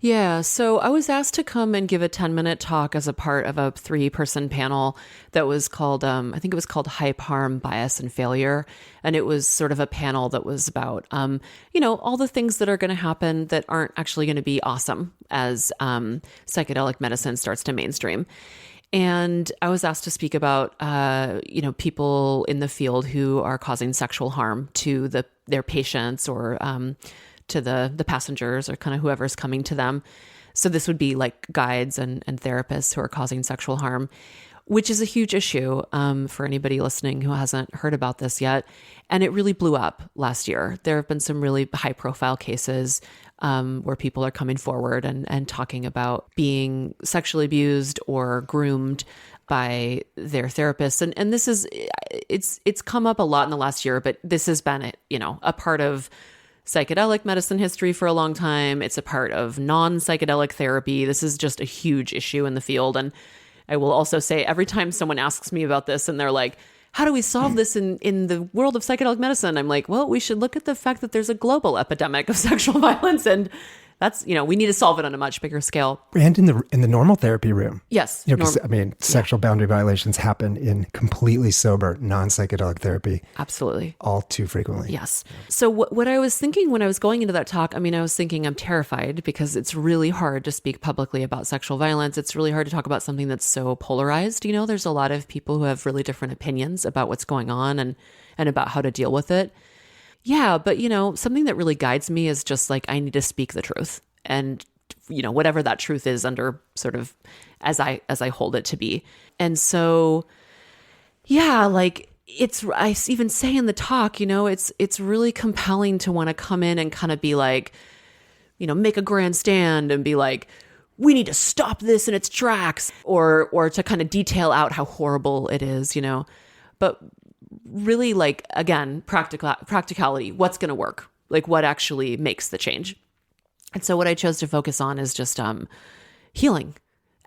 Yeah, so I was asked to come and give a 10-minute talk as a part of a 3-person panel that was called, I think it was called Hype, Harm, Bias, and Failure. And it was sort of a panel that was about, all the things that are going to happen that aren't actually going to be awesome as psychedelic medicine starts to mainstream. And I was asked to speak about, people in the field who are causing sexual harm to their patients or to the passengers or kind of whoever's coming to them. So this would be like guides and therapists who are causing sexual harm, which is a huge issue for anybody listening who hasn't heard about this yet. And it really blew up last year. There have been some really high-profile cases where people are coming forward and talking about being sexually abused or groomed by their therapists. And this is, it's come up a lot in the last year, but this has been, a part of psychedelic medicine history for a long time. It's a part of non-psychedelic therapy. This is just a huge issue in the field. And I will also say every time someone asks me about this and they're like, how do we solve this in the world of psychedelic medicine? I'm like, well, we should look at the fact that there's a global epidemic of sexual violence, and that's, we need to solve it on a much bigger scale. And in the normal therapy room. Yes. Sexual boundary violations happen in completely sober, non-psychedelic therapy. Absolutely. All too frequently. Yes. So what I was thinking when I was going into that talk, I was thinking I'm terrified because it's really hard to speak publicly about sexual violence. It's really hard to talk about something that's so polarized. There's a lot of people who have really different opinions about what's going on and about how to deal with it. Yeah, but something that really guides me is just like, I need to speak the truth, and whatever that truth is under sort of as I hold it to be. And so, yeah, like I even say in the talk, it's really compelling to want to come in and kind of be like, make a grand stand and be like, we need to stop this in its tracks, or to kind of detail out how horrible it is, but really, like, again, practicality, what's going to work, like what actually makes the change. And so what I chose to focus on is just healing.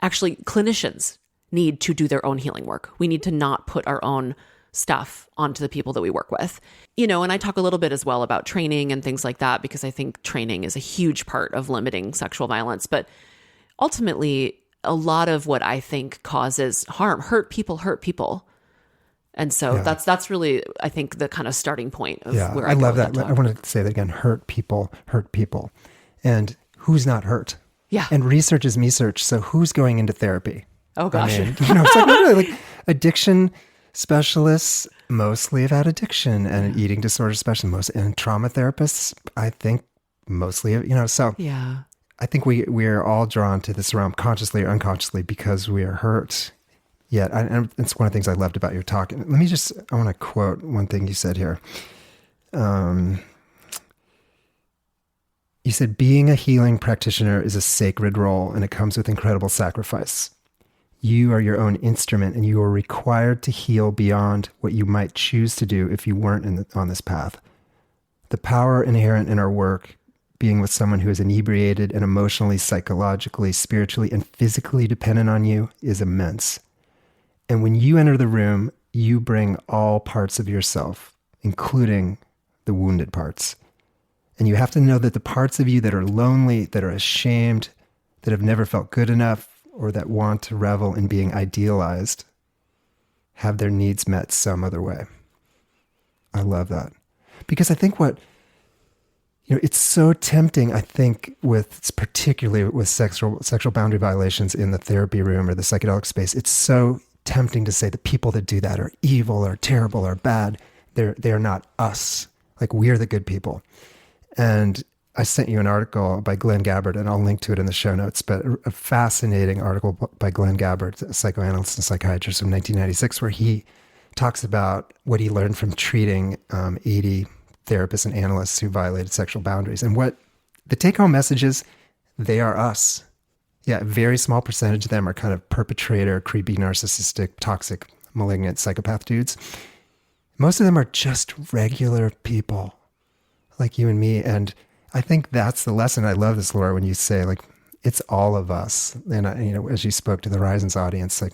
Actually, clinicians need to do their own healing work. We need to not put our own stuff onto the people that we work with. And I talk a little bit as well about training and things like that, because I think training is a huge part of limiting sexual violence. But ultimately, a lot of what I think causes harm, hurt people. And so that's really, I think, the kind of starting point of where I love that. I want to say that again, hurt people. And who's not hurt? Yeah. And research is me-search. So who's going into therapy? Oh, gosh. It's like really like addiction specialists mostly have had addiction, and eating disorder specialists, and trauma therapists, I think mostly, so yeah. I think we're all drawn to this realm consciously or unconsciously because we are hurt. Yeah, and it's one of the things I loved about your talk. And I want to quote one thing you said here. You said being a healing practitioner is a sacred role and it comes with incredible sacrifice. You are your own instrument and you are required to heal beyond what you might choose to do if you weren't on this path. The power inherent in our work, being with someone who is inebriated and emotionally, psychologically, spiritually, and physically dependent on you, is immense. And when you enter the room, you bring all parts of yourself, including the wounded parts. And you have to know that the parts of you that are lonely, that are ashamed, that have never felt good enough, or that want to revel in being idealized, have their needs met some other way. I love that. Because I think it's so tempting, I think, particularly with sexual boundary violations in the therapy room or the psychedelic space, it's so tempting to say the people that do that are evil or terrible or bad. They're not us. Like, we're the good people. And I sent you an article by Glenn Gabbard, and I'll link to it in the show notes, but a fascinating article by Glenn Gabbard, a psychoanalyst and psychiatrist from 1996, where he talks about what he learned from treating 80 therapists and analysts who violated sexual boundaries. And what the take-home message is, they are us. Yeah, a very small percentage of them are kind of perpetrator, creepy, narcissistic, toxic, malignant psychopath dudes. Most of them are just regular people like you and me. And I think that's the lesson. I love this, Laura, when you say, like, it's all of us. And, as you spoke to the Horizons audience, like,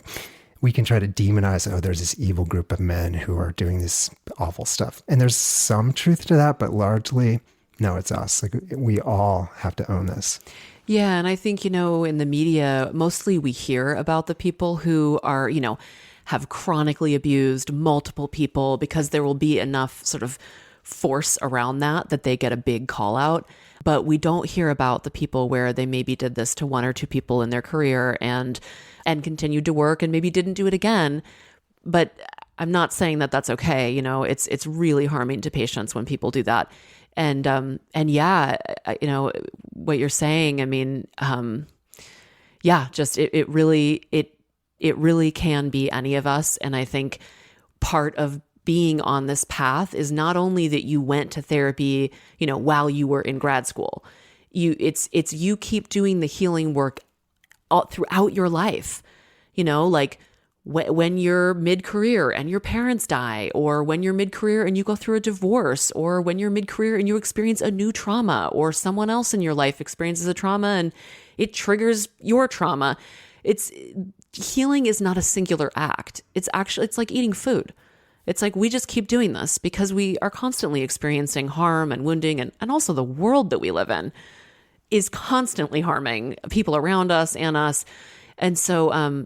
we can try to demonize, there's this evil group of men who are doing this awful stuff. And there's some truth to that, but largely, no, it's us. Like, we all have to own this. Yeah. And I think, in the media, mostly we hear about the people who are, have chronically abused multiple people, because there will be enough sort of force around that they get a big call out. But we don't hear about the people where they maybe did this to one or two people in their career and continued to work and maybe didn't do it again. But I'm not saying that that's okay. It's really harming to patients when people do that. And yeah, what you're saying, I mean, yeah, just it really can be any of us. And I think part of being on this path is not only that you went to therapy, while you were in grad school. It's you keep doing the healing work all throughout your life. Like when you're mid-career and your parents die, or when you're mid-career and you go through a divorce, or when you're mid-career and you experience a new trauma, or someone else in your life experiences a trauma and it triggers your trauma. Healing is not a singular act. It's like eating food. It's like we just keep doing this because we are constantly experiencing harm and wounding, and also the world that we live in is constantly harming people around us and us. And so,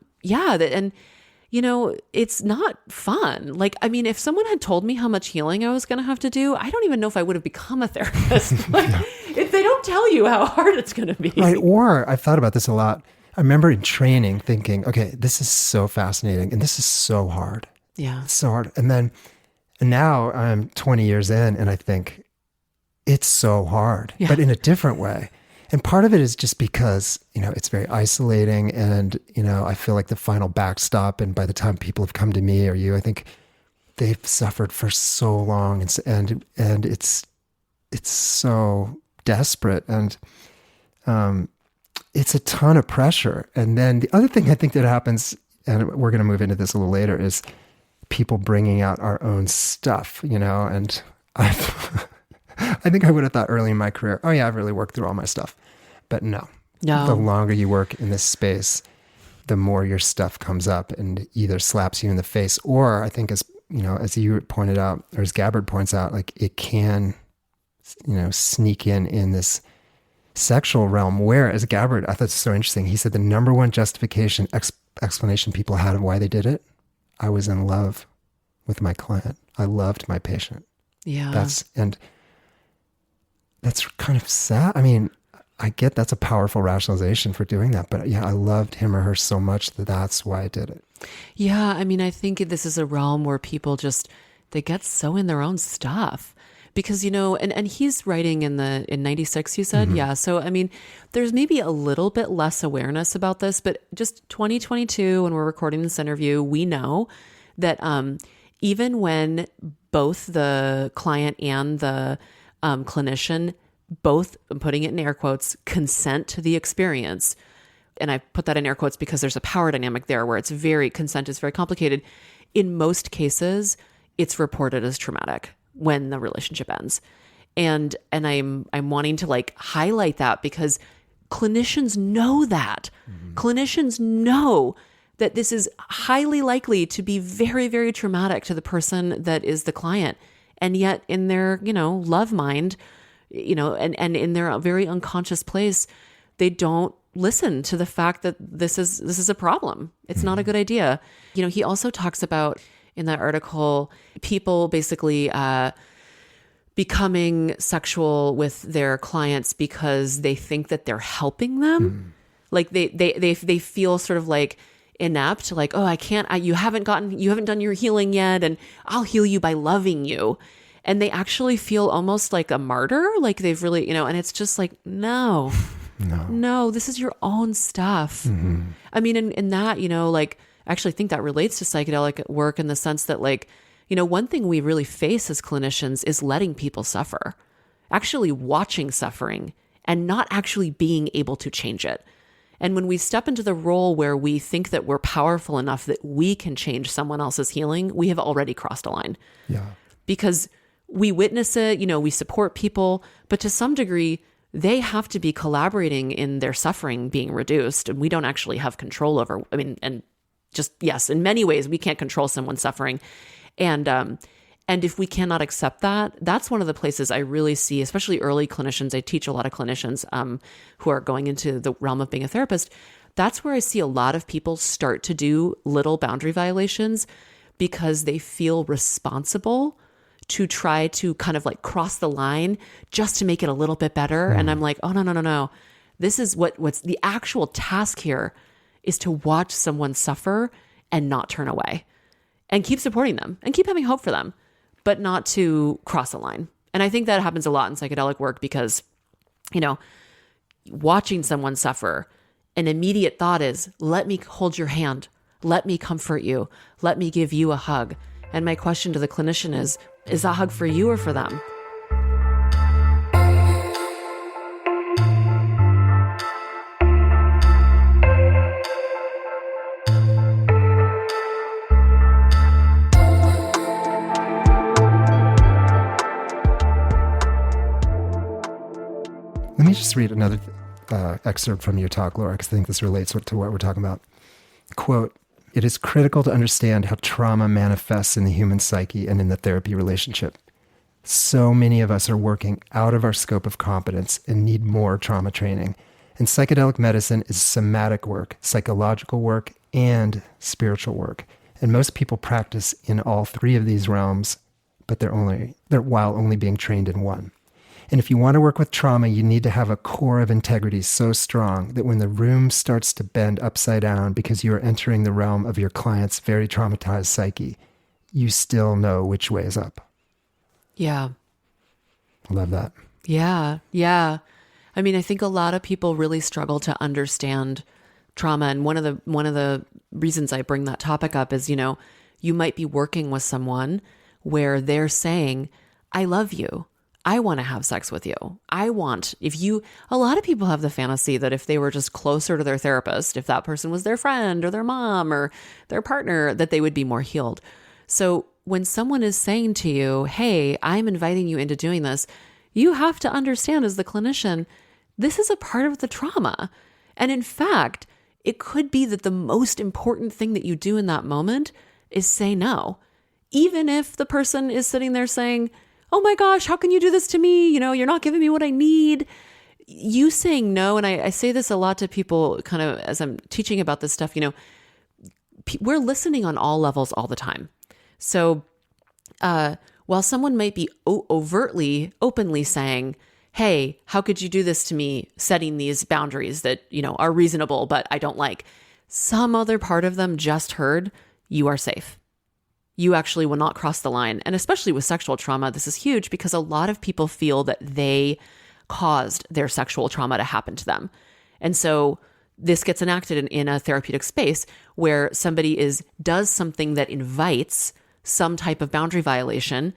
it's not fun. Like, I mean, if someone had told me how much healing I was going to have to do, I don't even know if I would have become a therapist. Like, if they don't tell you how hard it's going to be. Right. Or I've thought about this a lot. I remember in training thinking, okay, this is so fascinating and this is so hard. Yeah. It's so hard. And now I'm 20 years in and I think it's so hard, but in a different way. And part of it is just because, it's very isolating and, I feel like the final backstop. And by the time people have come to me or you, I think they've suffered for so long and it's so desperate and, it's a ton of pressure. And then the other thing I think that happens, and we're going to move into this a little later, is people bringing out our own stuff, and I think I would have thought early in my career, oh yeah, I've really worked through all my stuff. But no. The longer you work in this space, the more your stuff comes up and either slaps you in the face, or I think as you pointed out, or as Gabbard points out, like it can, sneak in this sexual realm where, as Gabbard, I thought it's so interesting. He said the number one justification, explanation people had of why they did it, I was in love with my client. I loved my patient. Yeah. That's kind of sad. I mean, I get that's a powerful rationalization for doing that, but yeah, I loved him or her so much that that's why I did it. Yeah. I mean, I think this is a realm where people they get so in their own stuff. Because, and he's writing in 96, you said? Mm-hmm. Yeah. So, I mean, there's maybe a little bit less awareness about this, but just 2022, when we're recording this interview, we know that even when both the client and the clinician both, I'm putting it in air quotes, consent to the experience. And I put that in air quotes because there's a power dynamic there where consent is very complicated. In most cases, it's reported as traumatic when the relationship ends. And I'm wanting to like highlight that because clinicians know that. Mm-hmm. Clinicians know that this is highly likely to be very, very traumatic to the person that is the client. And yet in their, love mind, and in their very unconscious place, they don't listen to the fact that this is a problem. It's not a good idea. He also talks about in that article, people basically becoming sexual with their clients because they think that they're helping them. Like they feel sort of like inept, like, oh, you haven't done your healing yet, and I'll heal you by loving you. And they actually feel almost like a martyr, like they've really, and it's just like, no, this is your own stuff. Mm-hmm. I mean, in that, like, I actually think that relates to psychedelic work in the sense that, like, one thing we really face as clinicians is letting people suffer, actually watching suffering and not actually being able to change it. And when we step into the role where we think that we're powerful enough that we can change someone else's healing, we have already crossed a line. Yeah. Because we witness it, we support people, but to some degree, they have to be collaborating in their suffering being reduced. And we don't actually have control over, yes, in many ways, we can't control someone's suffering. And if we cannot accept that, that's one of the places I really see, especially early clinicians. I teach a lot of clinicians who are going into the realm of being a therapist. That's where I see a lot of people start to do little boundary violations because they feel responsible to try to kind of like cross the line just to make it a little bit better. And I'm like, oh, no. This is what's the actual task here is to watch someone suffer and not turn away and keep supporting them and keep having hope for them, but not to cross a line. And I think that happens a lot in psychedelic work because, watching someone suffer, an immediate thought is, let me hold your hand. Let me comfort you. Let me give you a hug. And my question to the clinician is that hug for you or for them? Let me just read another excerpt from your talk, Laura, because I think this relates to what we're talking about. Quote, "It is critical to understand how trauma manifests in the human psyche and in the therapy relationship. So many of us are working out of our scope of competence and need more trauma training. And psychedelic medicine is somatic work, psychological work, and spiritual work. And most people practice in all three of these realms, but they're while only being trained in one. And if you want to work with trauma, you need to have a core of integrity so strong that when the room starts to bend upside down because you are entering the realm of your client's very traumatized psyche, you still know which way is up." Yeah. I love that. Yeah. I mean, I think a lot of people really struggle to understand trauma. And one of the reasons I bring that topic up is, you might be working with someone where they're saying, I love you. I want to have sex with you. A lot of people have the fantasy that if they were just closer to their therapist, if that person was their friend or their mom or their partner, that they would be more healed. So when someone is saying to you, hey, I'm inviting you into doing this, you have to understand as the clinician, this is a part of the trauma. And in fact, it could be that the most important thing that you do in that moment is say no. Even if the person is sitting there saying, oh my gosh, how can you do this to me? You're not giving me what I need. You saying no, and I say this a lot to people kind of as I'm teaching about this stuff, we're listening on all levels all the time. So while someone might be openly saying, hey, how could you do this to me? Setting these boundaries that, are reasonable, but I don't like. Some other part of them just heard, you are safe. You actually will not cross the line. And especially with sexual trauma, this is huge because a lot of people feel that they caused their sexual trauma to happen to them. And so this gets enacted in a therapeutic space where somebody does something that invites some type of boundary violation,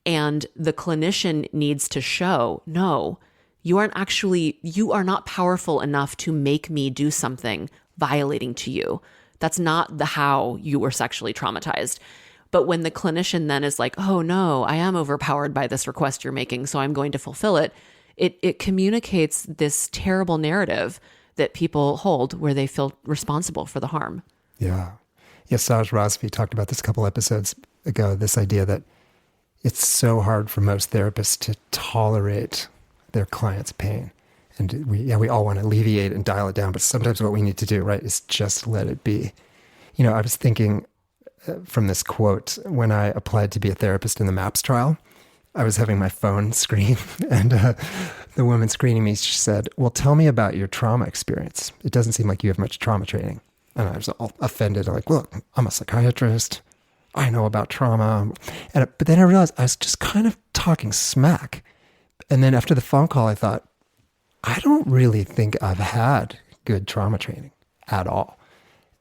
and the clinician needs to show, no, You are not powerful enough to make me do something violating to you. That's not the how you were sexually traumatized. But when the clinician then is like, oh no, I am overpowered by this request you're making, so I'm going to fulfill it, it communicates this terrible narrative that people hold where they feel responsible for the harm. Yeah. Yeah, Saj Rosvi talked about this a couple episodes ago, this idea that it's so hard for most therapists to tolerate their client's pain. And we all want to alleviate and dial it down, but sometimes what we need to do, right, is just let it be. I was thinking from this quote, when I applied to be a therapist in the MAPS trial, I was having my phone screen, and the woman screening me, she said, well, tell me about your trauma experience. It doesn't seem like you have much trauma training. And I was all offended. I'm like, look, I'm a psychiatrist. I know about trauma. But then I realized I was just kind of talking smack. And then after the phone call, I thought, I don't really think I've had good trauma training at all.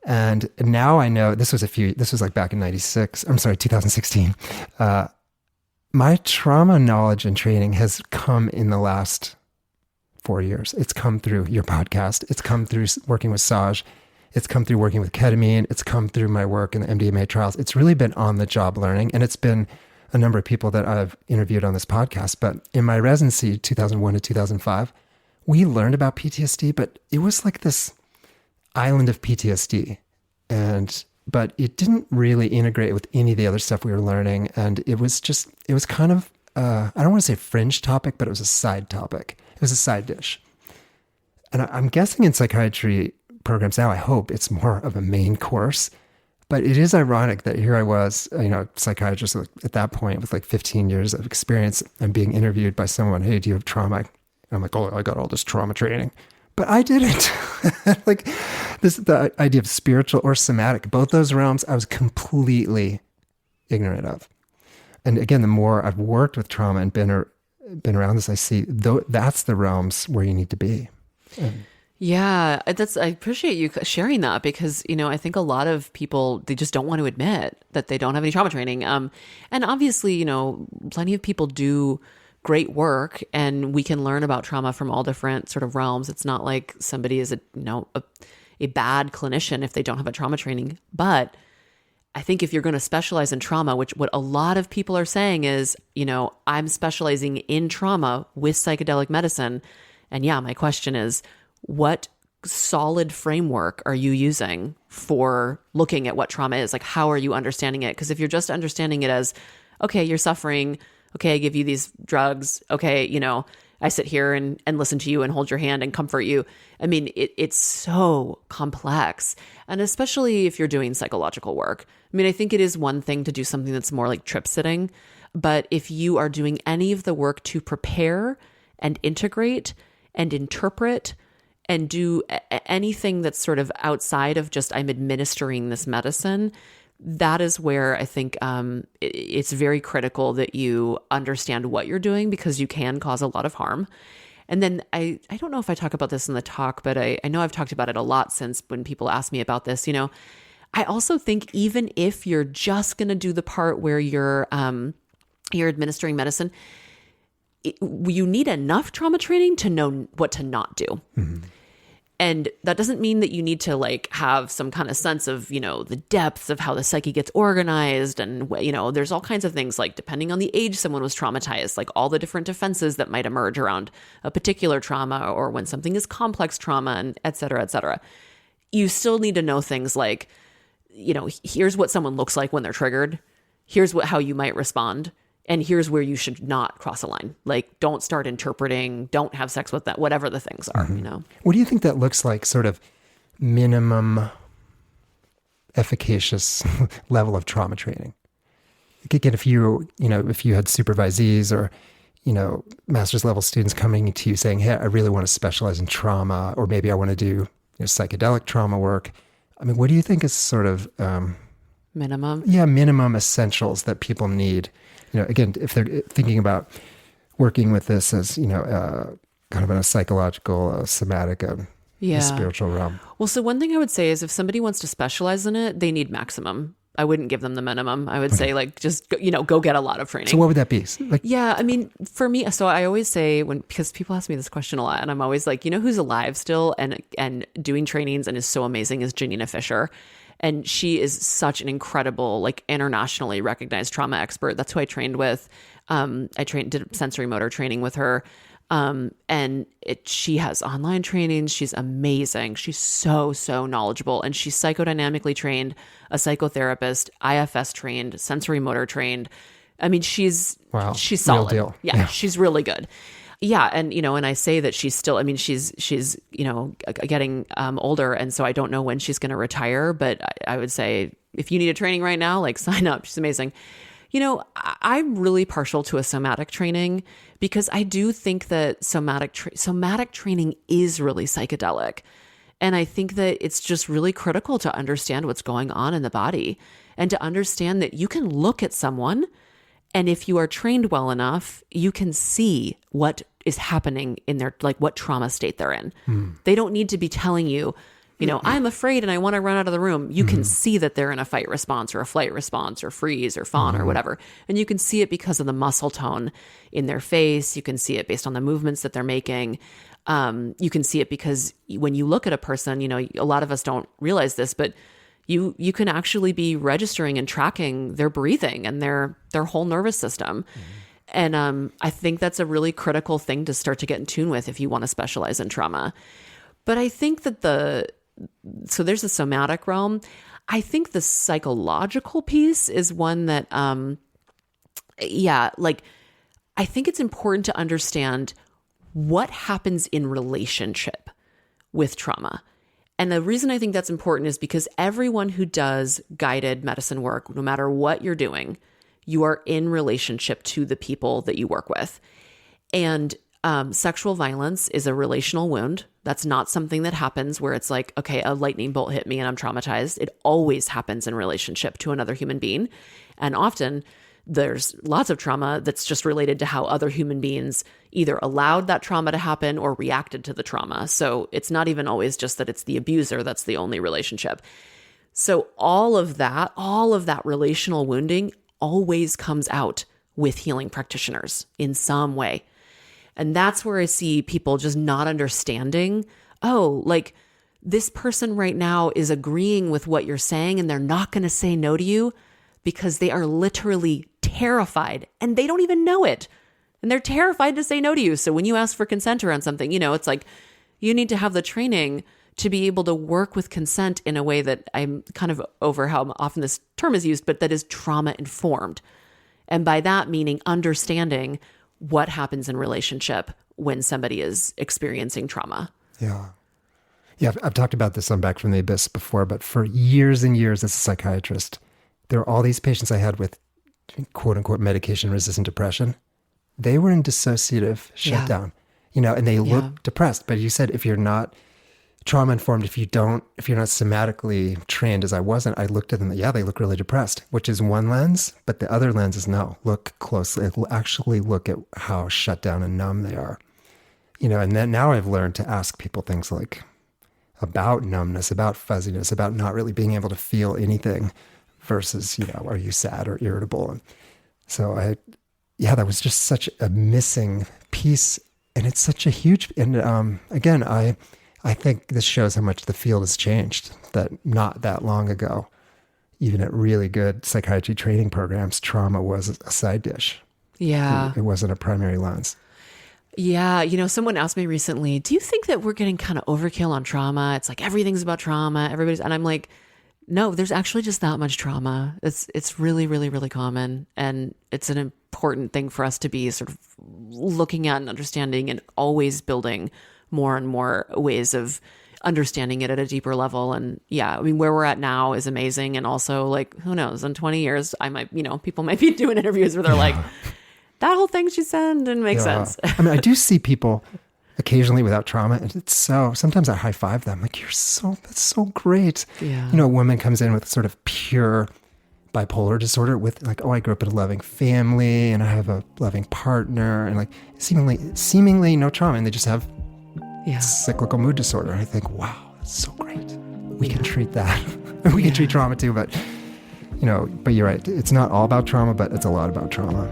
And now I know, this was like back in 2016. My trauma knowledge and training has come in the last 4 years. It's come through your podcast. It's come through working with Saj. It's come through working with ketamine. It's come through my work in the MDMA trials. It's really been on the job learning. And it's been a number of people that I've interviewed on this podcast. But in my residency, 2001 to 2005, we learned about PTSD, but it was like this island of PTSD. But it didn't really integrate with any of the other stuff we were learning. And it was kind of, I don't want to say fringe topic, but it was a side topic. It was a side dish. And I'm guessing in psychiatry programs now, I hope it's more of a main course. But it is ironic that here I was, psychiatrist at that point with like 15 years of experience and being interviewed by someone, hey, do you have trauma? And I'm like, oh, I got all this trauma training. But I didn't. Like the idea of spiritual or somatic, both those realms, I was completely ignorant of. And again, the more I've worked with trauma and been around this, I see that's the realms where you need to be. Yeah, I appreciate you sharing that because, I think a lot of people, they just don't want to admit that they don't have any trauma training. And obviously, plenty of people do great work and we can learn about trauma from all different sort of realms. It's not like somebody is a bad clinician if they don't have a trauma training. But I think if you're going to specialize in trauma, which what a lot of people are saying is, I'm specializing in trauma with psychedelic medicine. And yeah, my question is, what solid framework are you using for looking at what trauma is? Like, how are you understanding it? Because if you're just understanding it as, okay, you're suffering, okay, I give you these drugs, okay, I sit here and listen to you and hold your hand and comfort you. I mean, it's so complex. And especially if you're doing psychological work. I mean, I think it is one thing to do something that's more like trip sitting, but if you are doing any of the work to prepare and integrate and interpret and do anything that's sort of outside of just I'm administering this medicine, that is where I think it's very critical that you understand what you're doing because you can cause a lot of harm. And then I don't know if I talk about this in the talk, but I know I've talked about it a lot since when people ask me about this. I also think even if you're just going to do the part where you're administering medicine, you need enough trauma training to know what to not do. Mm-hmm. And that doesn't mean that you need to have some kind of sense of, the depths of how the psyche gets organized. And, there's all kinds of things depending on the age someone was traumatized, all the different defenses that might emerge around a particular trauma or when something is complex trauma and et cetera, et cetera. You still need to know things like, here's what someone looks like when they're triggered. Here's how you might respond. And here's where you should not cross a line. Don't start interpreting, don't have sex with that, whatever the things are, Mm-hmm. What do you think that looks like, sort of minimum efficacious level of trauma training? Again, if you had supervisees or, master's level students coming to you saying, hey, I really want to specialize in trauma, or maybe I want to do psychedelic trauma work. I mean, what do you think is sort of... minimum? Yeah, minimum essentials that people need. Again, if they're thinking about working with this as, kind of in a psychological, somatic, a spiritual realm. Well, so one thing I would say is if somebody wants to specialize in it, they need maximum. I wouldn't give them the minimum. I would say like, just, go get a lot of training. So what would that be? Like, yeah, I mean, for me, so I always say because people ask me this question a lot, and I'm always like, who's alive still and doing trainings and is so amazing is Janina Fisher. And she is such an incredible, like internationally recognized trauma expert. That's who I trained with. Did sensory motor training with her. She has online trainings. She's amazing. She's so knowledgeable, and she's psychodynamically trained, a psychotherapist, IFS trained, sensory motor trained. I mean, she's solid. Real deal. Yeah, she's really good. Yeah. And, and I say that she's still, I mean, she's getting older. And so I don't know when she's going to retire, but I would say if you need a training right now, like sign up. She's amazing. I'm really partial to a somatic training because I do think that somatic training is really psychedelic. And I think that it's just really critical to understand what's going on in the body and to understand that you can look at someone, and if you are trained well enough, you can see what is happening in their, like what trauma state they're in. They don't need to be telling you, I'm afraid and I want to run out of the room. You can see that they're in a fight response or a flight response or freeze or fawn or whatever. And you can see it because of the muscle tone in their face. You can see it based on the movements that they're making. You can see it because when you look at a person, a lot of us don't realize this, but you can actually be registering and tracking their breathing and their whole nervous system. And I think that's a really critical thing to start to get in tune with if you want to specialize in trauma. But I think that so there's the somatic realm. I think the psychological piece is one that, I think it's important to understand what happens in relationship with trauma. And the reason I think that's important is because everyone who does guided medicine work, no matter what you're doing, you are in relationship to the people that you work with. And sexual violence is a relational wound. That's not something that happens where it's like, okay, a lightning bolt hit me and I'm traumatized. It always happens in relationship to another human being. And often there's lots of trauma that's just related to how other human beings either allowed that trauma to happen or reacted to the trauma. So it's not even always just that it's the abuser that's the only relationship. So all of that relational wounding always comes out with healing practitioners in some way. And that's where I see people just not understanding, like this person right now is agreeing with what you're saying and they're not going to say no to you because they are literally terrified and they don't even know it. And they're terrified to say no to you. So when you ask for consent around something, it's like you need to have the training to be able to work with consent in a way that I'm kind of over how often this term is used, but that is trauma informed. And by that meaning understanding what happens in relationship when somebody is experiencing trauma. Yeah. Yeah, I've talked about this on Back from the Abyss before, but for years and years as a psychiatrist, there were all these patients I had with quote unquote medication-resistant depression. They were in dissociative shutdown, and they look depressed. But you said if you're not trauma-informed, if you're not somatically trained as I wasn't, I looked at them, they look really depressed, which is one lens, but the other lens is no, look closely, actually look at how shut down and numb they are. And then now I've learned to ask people things like about numbness, about fuzziness, about not really being able to feel anything versus, are you sad or irritable? And so that was just such a missing piece. And it's such a huge, and again, I think this shows how much the field has changed, that not that long ago, even at really good psychiatry training programs, trauma was a side dish. Yeah. It wasn't a primary lens. Yeah. Someone asked me recently, do you think that we're getting kind of overkill on trauma? It's like everything's about trauma. And I'm like, no, there's actually just that much trauma. It's really, really, really common. And it's an important thing for us to be sort of looking at and understanding and always building more and more ways of understanding it at a deeper level. And where we're at now is amazing. And also like, who knows, in 20 years, I might, people might be doing interviews where they're like, that whole thing she said didn't make sense. I do see people occasionally without trauma. And it's sometimes I high five them. Like, that's so great. Yeah. A woman comes in with sort of pure bipolar disorder with like, I grew up in a loving family and I have a loving partner and like seemingly no trauma. And they just have cyclical mood disorder. And I think, wow, that's so great. We can treat that. We can treat trauma too, but but you're right. It's not all about trauma, but it's a lot about trauma.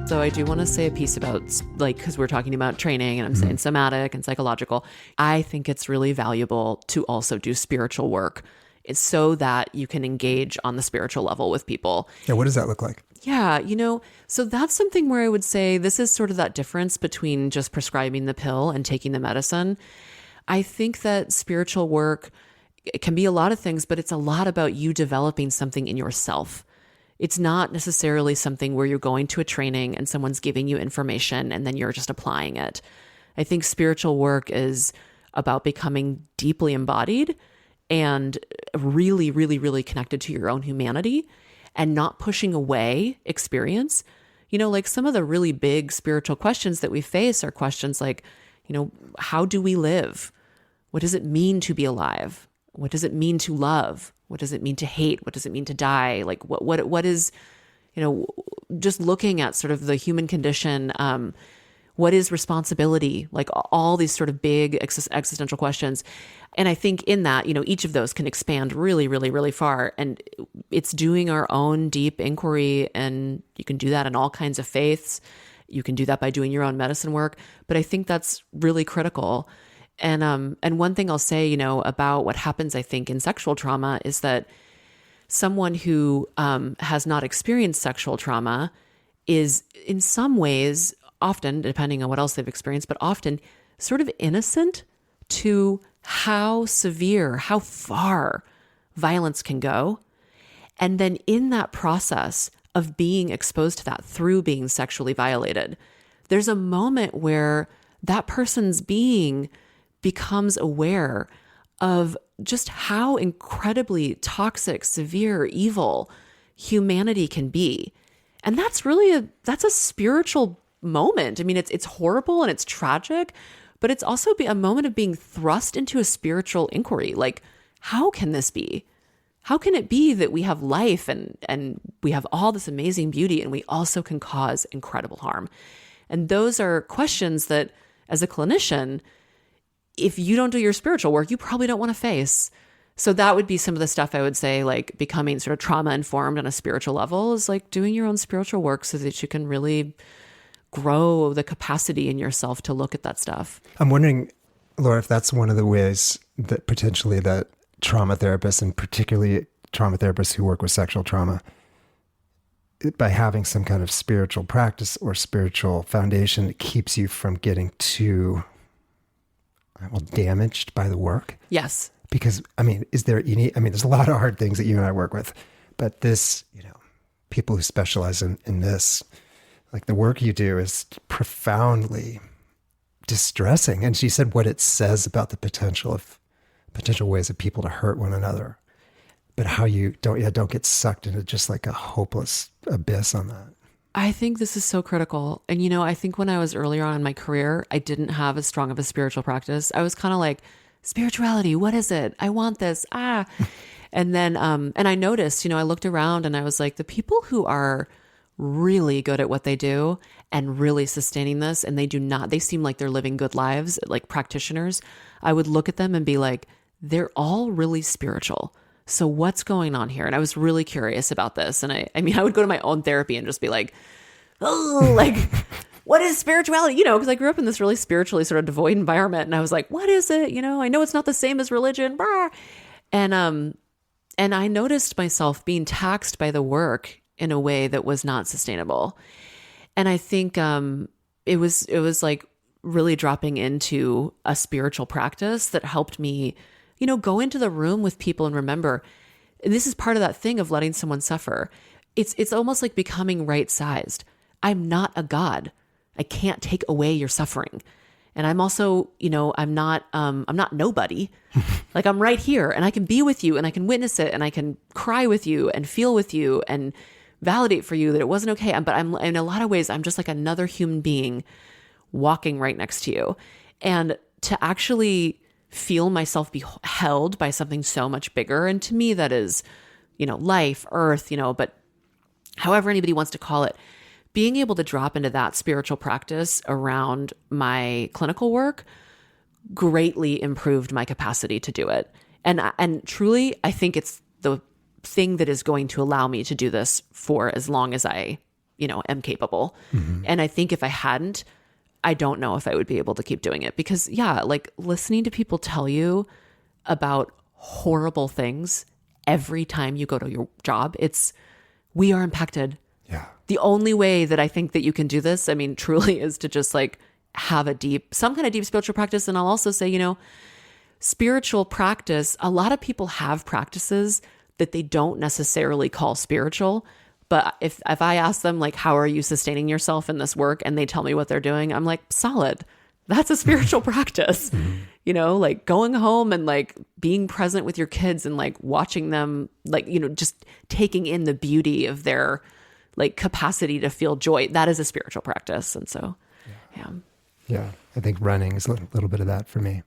So I do want to say a piece about, like, because we're talking about training and I'm saying somatic and psychological. I think it's really valuable to also do spiritual work. It's so that you can engage on the spiritual level with people. Yeah, what does that look like? Yeah, so that's something where I would say this is sort of that difference between just prescribing the pill and taking the medicine. I think that spiritual work, it can be a lot of things, but it's a lot about you developing something in yourself. It's not necessarily something where you're going to a training and someone's giving you information and then you're just applying it. I think spiritual work is about becoming deeply embodied and really, really, really connected to your own humanity and not pushing away experience. Like some of the really big spiritual questions that we face are questions like, how do we live? What does it mean to be alive? What does it mean to love? What does it mean to hate? What does it mean to die? Like what is, just looking at sort of the human condition, what is responsibility? Like all these sort of big existential questions. And I think in that, each of those can expand really, really, really far. And it's doing our own deep inquiry. And you can do that in all kinds of faiths. You can do that by doing your own medicine work. But I think that's really critical. And one thing I'll say, about what happens, I think, in sexual trauma is that someone who has not experienced sexual trauma is in some ways, often, depending on what else they've experienced, but often sort of innocent to how severe, how far violence can go. And then in that process of being exposed to that through being sexually violated, there's a moment where that person's being becomes aware of just how incredibly toxic, severe, evil humanity can be. And that's really that's a spiritual moment. I mean, it's horrible and it's tragic, but it's also a moment of being thrust into a spiritual inquiry. Like, how can this be? How can it be that we have life and we have all this amazing beauty and we also can cause incredible harm? And those are questions that, as a clinician, if you don't do your spiritual work, you probably don't want to face. So that would be some of the stuff I would say, like becoming sort of trauma informed on a spiritual level is like doing your own spiritual work so that you can really grow the capacity in yourself to look at that stuff. I'm wondering, Laura, if that's one of the ways that potentially that trauma therapists, and particularly trauma therapists who work with sexual trauma, by having some kind of spiritual practice or spiritual foundation, it keeps you from getting too damaged by the work. Yes. Because, there's a lot of hard things that you and I work with, but this, people who specialize in this, like the work you do is profoundly distressing. And she said what it says about the potential ways of people to hurt one another, but how you don't get sucked into just like a hopeless abyss on that. I think this is so critical. And, I think when I was earlier on in my career, I didn't have as strong of a spiritual practice. I was kind of like, spirituality, what is it? I want this. And then, and I noticed, I looked around and I was like, the people who are really good at what they do and really sustaining this, and they seem like they're living good lives, like practitioners, I would look at them and be like, they're all really spiritual. So what's going on here? And I was really curious about this. And I would go to my own therapy and just be like, oh, like, what is spirituality? Because I grew up in this really spiritually sort of devoid environment. And I was like, what is it? I know it's not the same as religion. And I noticed myself being taxed by the work in a way that was not sustainable. And I think it was like really dropping into a spiritual practice that helped me go into the room with people and remember, this is part of that thing of letting someone suffer. It's almost like becoming right-sized. I'm not a God. I can't take away your suffering. And I'm also, I'm not nobody. Like I'm right here and I can be with you and I can witness it and I can cry with you and feel with you and validate for you that it wasn't okay. But I'm in a lot of ways, I'm just like another human being walking right next to you. And to actually feel myself be held by something so much bigger. And to me, that is, life, earth, but however anybody wants to call it, being able to drop into that spiritual practice around my clinical work greatly improved my capacity to do it. And truly, I think it's the thing that is going to allow me to do this for as long as I, am capable. Mm-hmm. And I think if I hadn't, I don't know if I would be able to keep doing it, because like listening to people tell you about horrible things every time you go to your job, we are impacted. Yeah. The only way that I think that you can do this, truly, is to just like have some kind of deep spiritual practice. And I'll also say, spiritual practice, a lot of people have practices that they don't necessarily call spiritual. But if I ask them, like, how are you sustaining yourself in this work? And they tell me what they're doing, I'm like, solid. That's a spiritual practice. Like going home and like being present with your kids and like watching them, like, just taking in the beauty of their like capacity to feel joy. That is a spiritual practice. And so, yeah. Yeah, I think running is a little bit of that for me.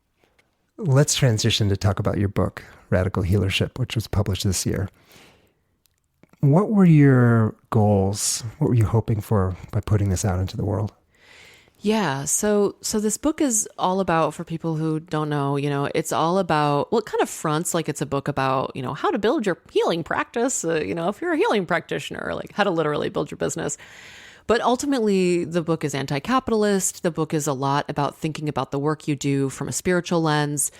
Let's transition to talk about your book, Radical Healership, which was published this year. What were your goals? What were you hoping for by putting this out into the world? Yeah, so this book is all about, for people who don't know, it's all about, well, it kind of fronts like it's a book about, how to build your healing practice, if you're a healing practitioner, like how to literally build your business. But ultimately, the book is anti-capitalist. The book is a lot about thinking about the work you do from a spiritual lens,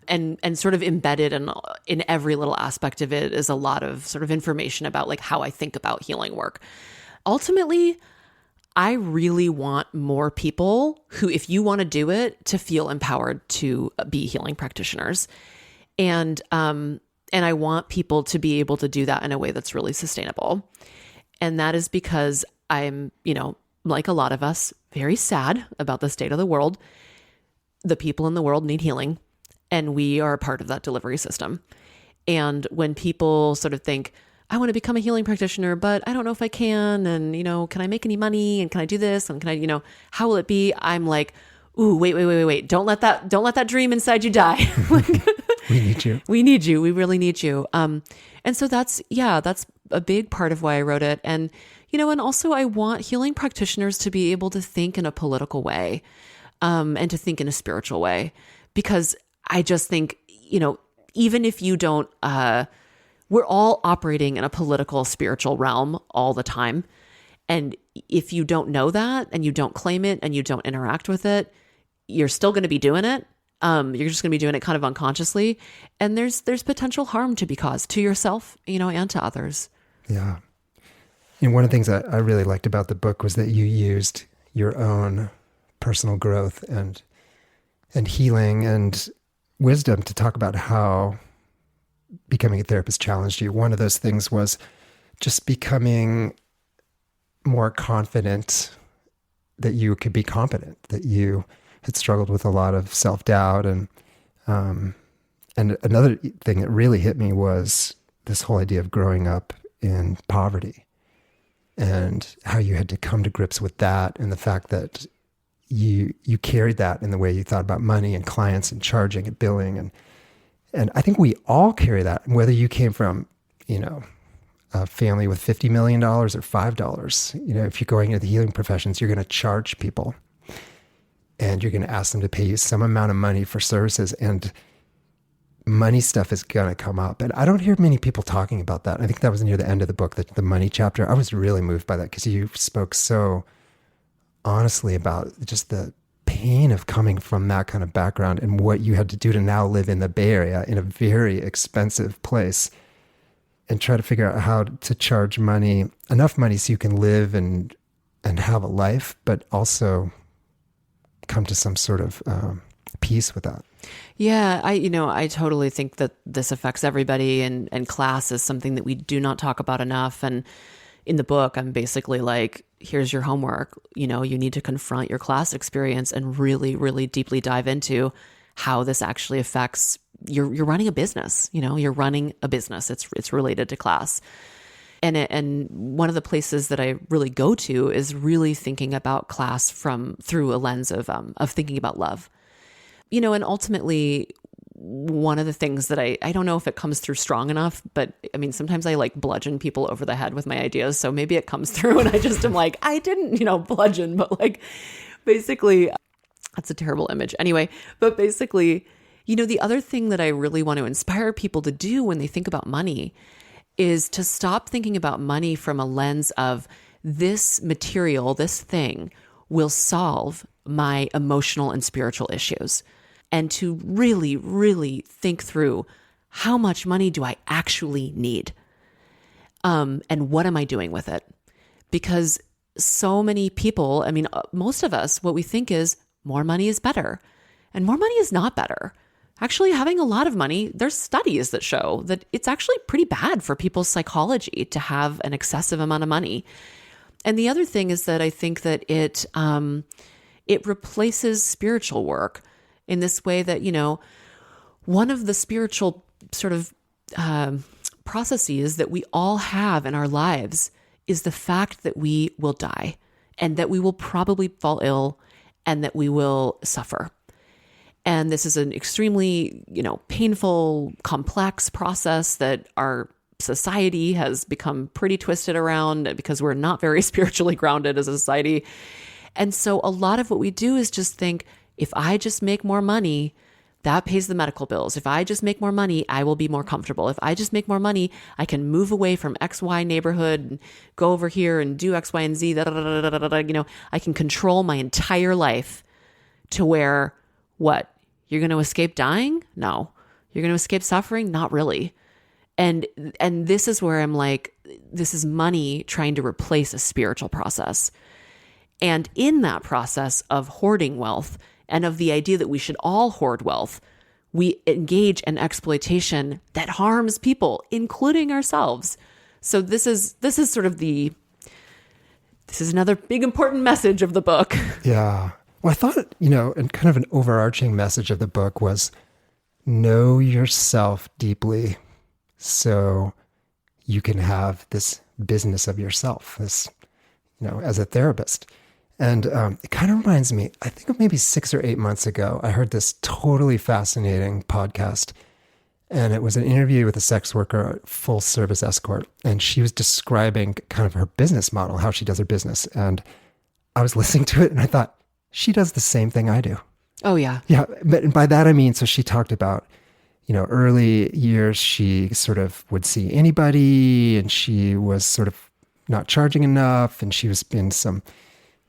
and sort of embedded in every little aspect of it is a lot of sort of information about like how I think about healing work. Ultimately, I really want more people who, if you want to do it, to feel empowered to be healing practitioners. And I want people to be able to do that in a way that's really sustainable. And that is because I'm, like a lot of us, very sad about the state of the world. The people in the world need healing, and we are a part of that delivery system. And when people sort of think, I want to become a healing practitioner, but I don't know if I can, and, can I make any money, and can I do this, and can I, how will it be? I'm like, ooh, wait. Don't let that dream inside you die. We need you. We need you. We really need you. And so that's a big part of why I wrote it. And, and also I want healing practitioners to be able to think in a political way, and to think in a spiritual way, because I just think, even if you don't, we're all operating in a political, spiritual realm all the time. And if you don't know that, and you don't claim it, and you don't interact with it, you're still going to be doing it. You're just going to be doing it kind of unconsciously. And there's potential harm to be caused to yourself, and to others. Yeah. And one of the things that I really liked about the book was that you used your own personal growth and healing and wisdom to talk about how becoming a therapist challenged you. One of those things was just becoming more confident that you could be competent, that you had struggled with a lot of self-doubt. And another thing that really hit me was this whole idea of growing up in poverty and how you had to come to grips with that, and the fact that you carried that in the way you thought about money and clients and charging and billing. And I think we all carry that, whether you came from, a family with $50 million or $5. If you're going into the healing professions, you're going to charge people, and you're going to ask them to pay you some amount of money for services, and money stuff is going to come up. And I don't hear many people talking about that. I think that was near the end of the book, the money chapter. I was really moved by that, because you spoke so honestly about just the pain of coming from that kind of background and what you had to do to now live in the Bay Area in a very expensive place, and try to figure out how to charge enough money so you can live and have a life, but also come to some sort of peace with that. Yeah, I totally think that this affects everybody, and class is something that we do not talk about enough. And in the book, I'm basically like, here's your homework. You need to confront your class experience and really, really deeply dive into how this actually affects you're running a business. You're running a business. It's related to class. And one of the places that I really go to is really thinking about class through a lens of thinking about love. And ultimately, one of the things that I don't know if it comes through strong enough, but I mean, sometimes I like bludgeon people over the head with my ideas. So maybe it comes through and I just am like, I didn't, bludgeon, but like basically that's a terrible image. Anyway, but basically, the other thing that I really want to inspire people to do when they think about money is to stop thinking about money from a lens of this material, this thing will solve my emotional and spiritual issues. And to really, really think through how much money do I actually need? And what am I doing with it? Because so many people, I mean, most of us, what we think is more money is better. And more money is not better. Actually, having a lot of money, there's studies that show that it's actually pretty bad for people's psychology to have an excessive amount of money. And the other thing is that I think that it replaces spiritual work in this way that, one of the spiritual sort of processes that we all have in our lives is the fact that we will die and that we will probably fall ill and that we will suffer. And this is an extremely, painful, complex process that our society has become pretty twisted around because we're not very spiritually grounded as a society. And so a lot of what we do is just think, if I just make more money, that pays the medical bills. If I just make more money, I will be more comfortable. If I just make more money, I can move away from XY neighborhood and go over here and do X, Y, and Z. I can control my entire life to where, what? You're going to escape dying? No. You're going to escape suffering? Not really. And this is where I'm like, this is money trying to replace a spiritual process. And in that process of hoarding wealth and of the idea that we should all hoard wealth, we engage in exploitation that harms people, including ourselves. So this is sort of this is another big important message of the book. Yeah. Well, I thought, and kind of an overarching message of the book was know yourself deeply so you can have this business of yourself, this, as a therapist. And it kind of reminds me, I think maybe 6 or 8 months ago, I heard this totally fascinating podcast. And it was an interview with a sex worker, full service escort. And she was describing kind of her business model, how she does her business. And I was listening to it and I thought, she does the same thing I do. Oh, yeah. Yeah. But by that, I mean, so she talked about, early years, she sort of would see anybody and she was sort of not charging enough. And she was in some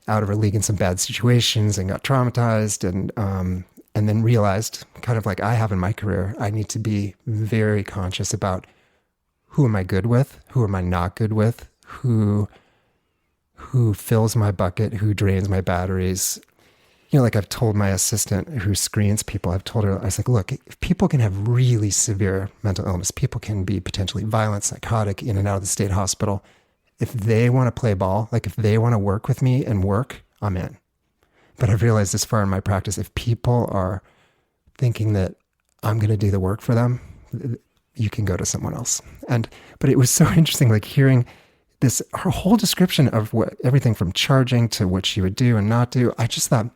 out of her league in some bad situations and got traumatized and then realized, kind of like I have in my career, I need to be very conscious about who am I good with, who am I not good with, who fills my bucket, who drains my batteries. Like I've told my assistant who screens people, I've told her, I was like, look, if people can have really severe mental illness, people can be potentially violent, psychotic, in and out of the state hospital. If they want to play ball, like if they want to work with me and work, I'm in. But I've realized this far in my practice, if people are thinking that I'm going to do the work for them, you can go to someone else. But it was so interesting, like hearing her whole description of everything from charging to what she would do and not do. I just thought,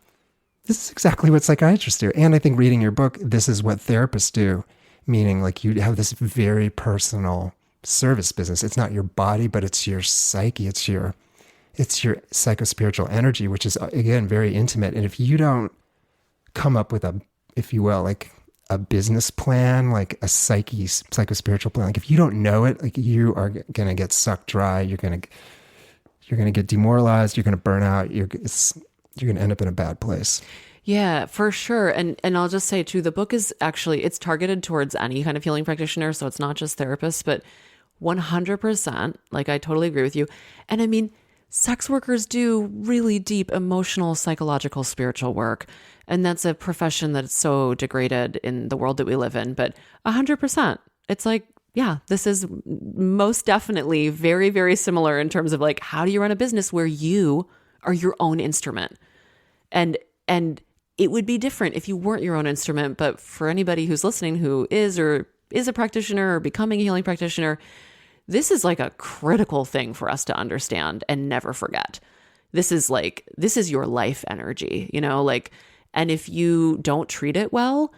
this is exactly what psychiatrists do. And I think reading your book, this is what therapists do, meaning like you have this very personal service business. It's not your body, but it's your psyche. It's your psychospiritual energy, which is, again, very intimate. And if you don't come up with if you will, like a business plan, like a psychospiritual plan, like if you don't know it, like you are going to get sucked dry. You're going to get demoralized. You're going to burn out. You're going to end up in a bad place. Yeah, for sure. And I'll just say too, the book is actually, it's targeted towards any kind of healing practitioner. So it's not just therapists, but 100%, like I totally agree with you. And I mean, sex workers do really deep emotional, psychological, spiritual work. And that's a profession that's so degraded in the world that we live in. But 100%, it's like, yeah, this is most definitely very, very similar in terms of like, how do you run a business where you are your own instrument? And it would be different if you weren't your own instrument. But for anybody who's listening who is or is a practitioner or becoming a healing practitioner, this is like a critical thing for us to understand and never forget. This is your life energy, and if you don't treat it well,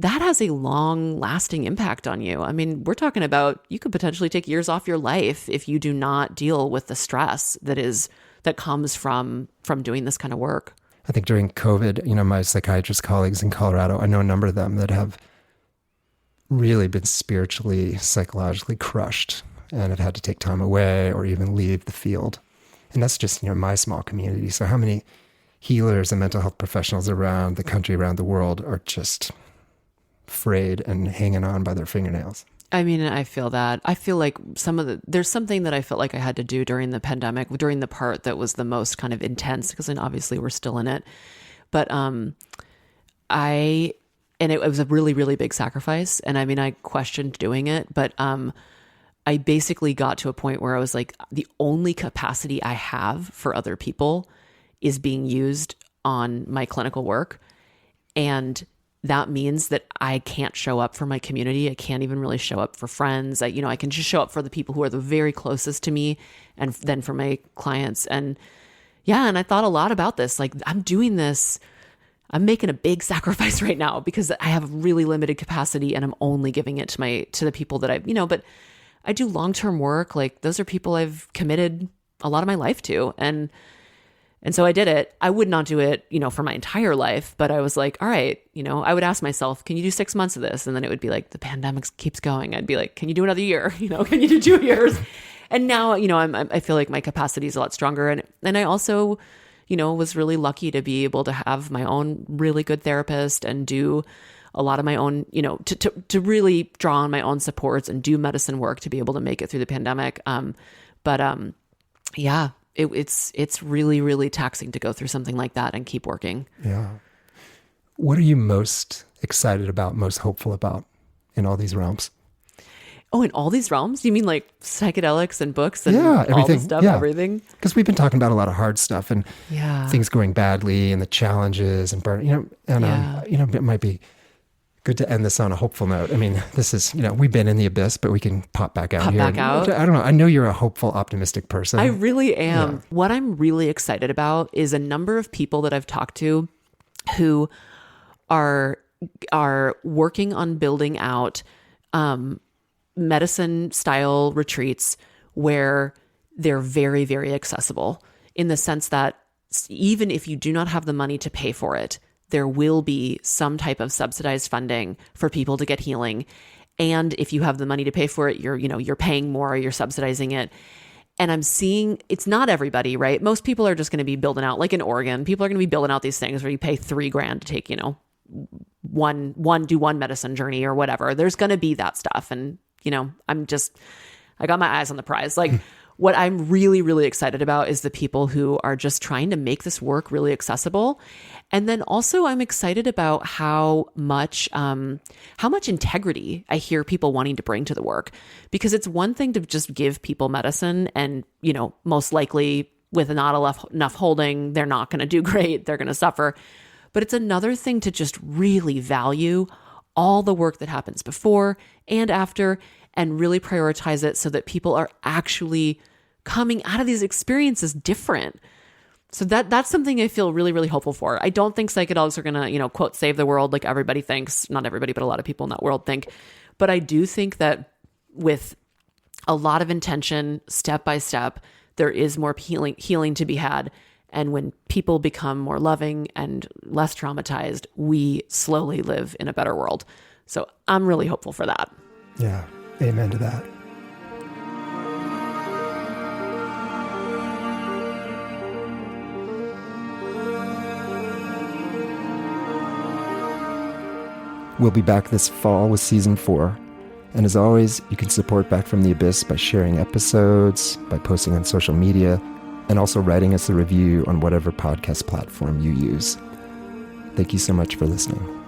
that has a long lasting impact on you. I mean, we're talking about, you could potentially take years off your life if you do not deal with the stress that comes from doing this kind of work. I think during COVID, my psychiatrist colleagues in Colorado, I know a number of them that have really been spiritually, psychologically crushed and have had to take time away or even leave the field. And that's just, my small community. So how many healers and mental health professionals around the country, around the world are just frayed and hanging on by their fingernails? I mean, I feel that. I feel like there's something that I felt like I had to do during the pandemic, during the part that was the most kind of intense, because then obviously we're still in it. But it was a really, really big sacrifice. And I mean, I questioned doing it, but I basically got to a point where I was like, the only capacity I have for other people is being used on my clinical work. And that means that I can't show up for my community. I can't even really show up for friends. I can just show up for the people who are the very closest to me, and then for my clients. And yeah, and I thought a lot about this. Like, I'm doing this, I'm making a big sacrifice right now because I have really limited capacity, and I'm only giving it to the people that but I do long-term work. Like, those are people I've committed a lot of my life to. And so I did it. I would not do it, for my entire life, but I was like, all right, I would ask myself, can you do 6 months of this? And then it would be like, the pandemic keeps going. I'd be like, can you do another year? Can you do 2 years? And now, I feel like my capacity is a lot stronger. And I also, was really lucky to be able to have my own really good therapist and do a lot of my own, to really draw on my own supports and do medicine work to be able to make it through the pandemic. Yeah, it's really, really taxing to go through something like that and keep working. Yeah. What are you most excited about, most hopeful about in all these realms? Oh, in all these realms? You mean like psychedelics and books and everything, all the stuff, everything? Because we've been talking about a lot of hard stuff and things going badly and the challenges and burn, it might be good to end this on a hopeful note. I mean, this is, we've been in the abyss, but we can pop back out here. Back out. I don't know. I know you're a hopeful, optimistic person. I really am. Yeah. What I'm really excited about is a number of people that I've talked to who are working on building out medicine style retreats where they're very, very accessible, in the sense that even if you do not have the money to pay for it, there will be some type of subsidized funding for people to get healing. And if you have the money to pay for it, you're paying more, you're subsidizing it. And I'm seeing, it's not everybody, right? Most people are just going to be building out, like in Oregon, people are going to be building out these things where you pay $3,000 to take, one medicine journey or whatever. There's going to be that stuff. And, I got my eyes on the prize. Like, what I'm really, really excited about is the people who are just trying to make this work really accessible. And then also I'm excited about how much integrity I hear people wanting to bring to the work, because it's one thing to just give people medicine and, most likely with not enough holding, they're not going to do great. They're going to suffer. But it's another thing to just really value all the work that happens before and after, and really prioritize it so that people are actually coming out of these experiences different. So that's something I feel really, really hopeful for. I don't think psychedelics are going to, quote, save the world like everybody thinks. Not everybody, but a lot of people in that world think. But I do think that with a lot of intention, step by step, there is more healing to be had. And when people become more loving and less traumatized, we slowly live in a better world. So I'm really hopeful for that. Yeah. Amen to that. We'll be back this fall with season 4. And as always, you can support Back from the Abyss by sharing episodes, by posting on social media, and also writing us a review on whatever podcast platform you use. Thank you so much for listening.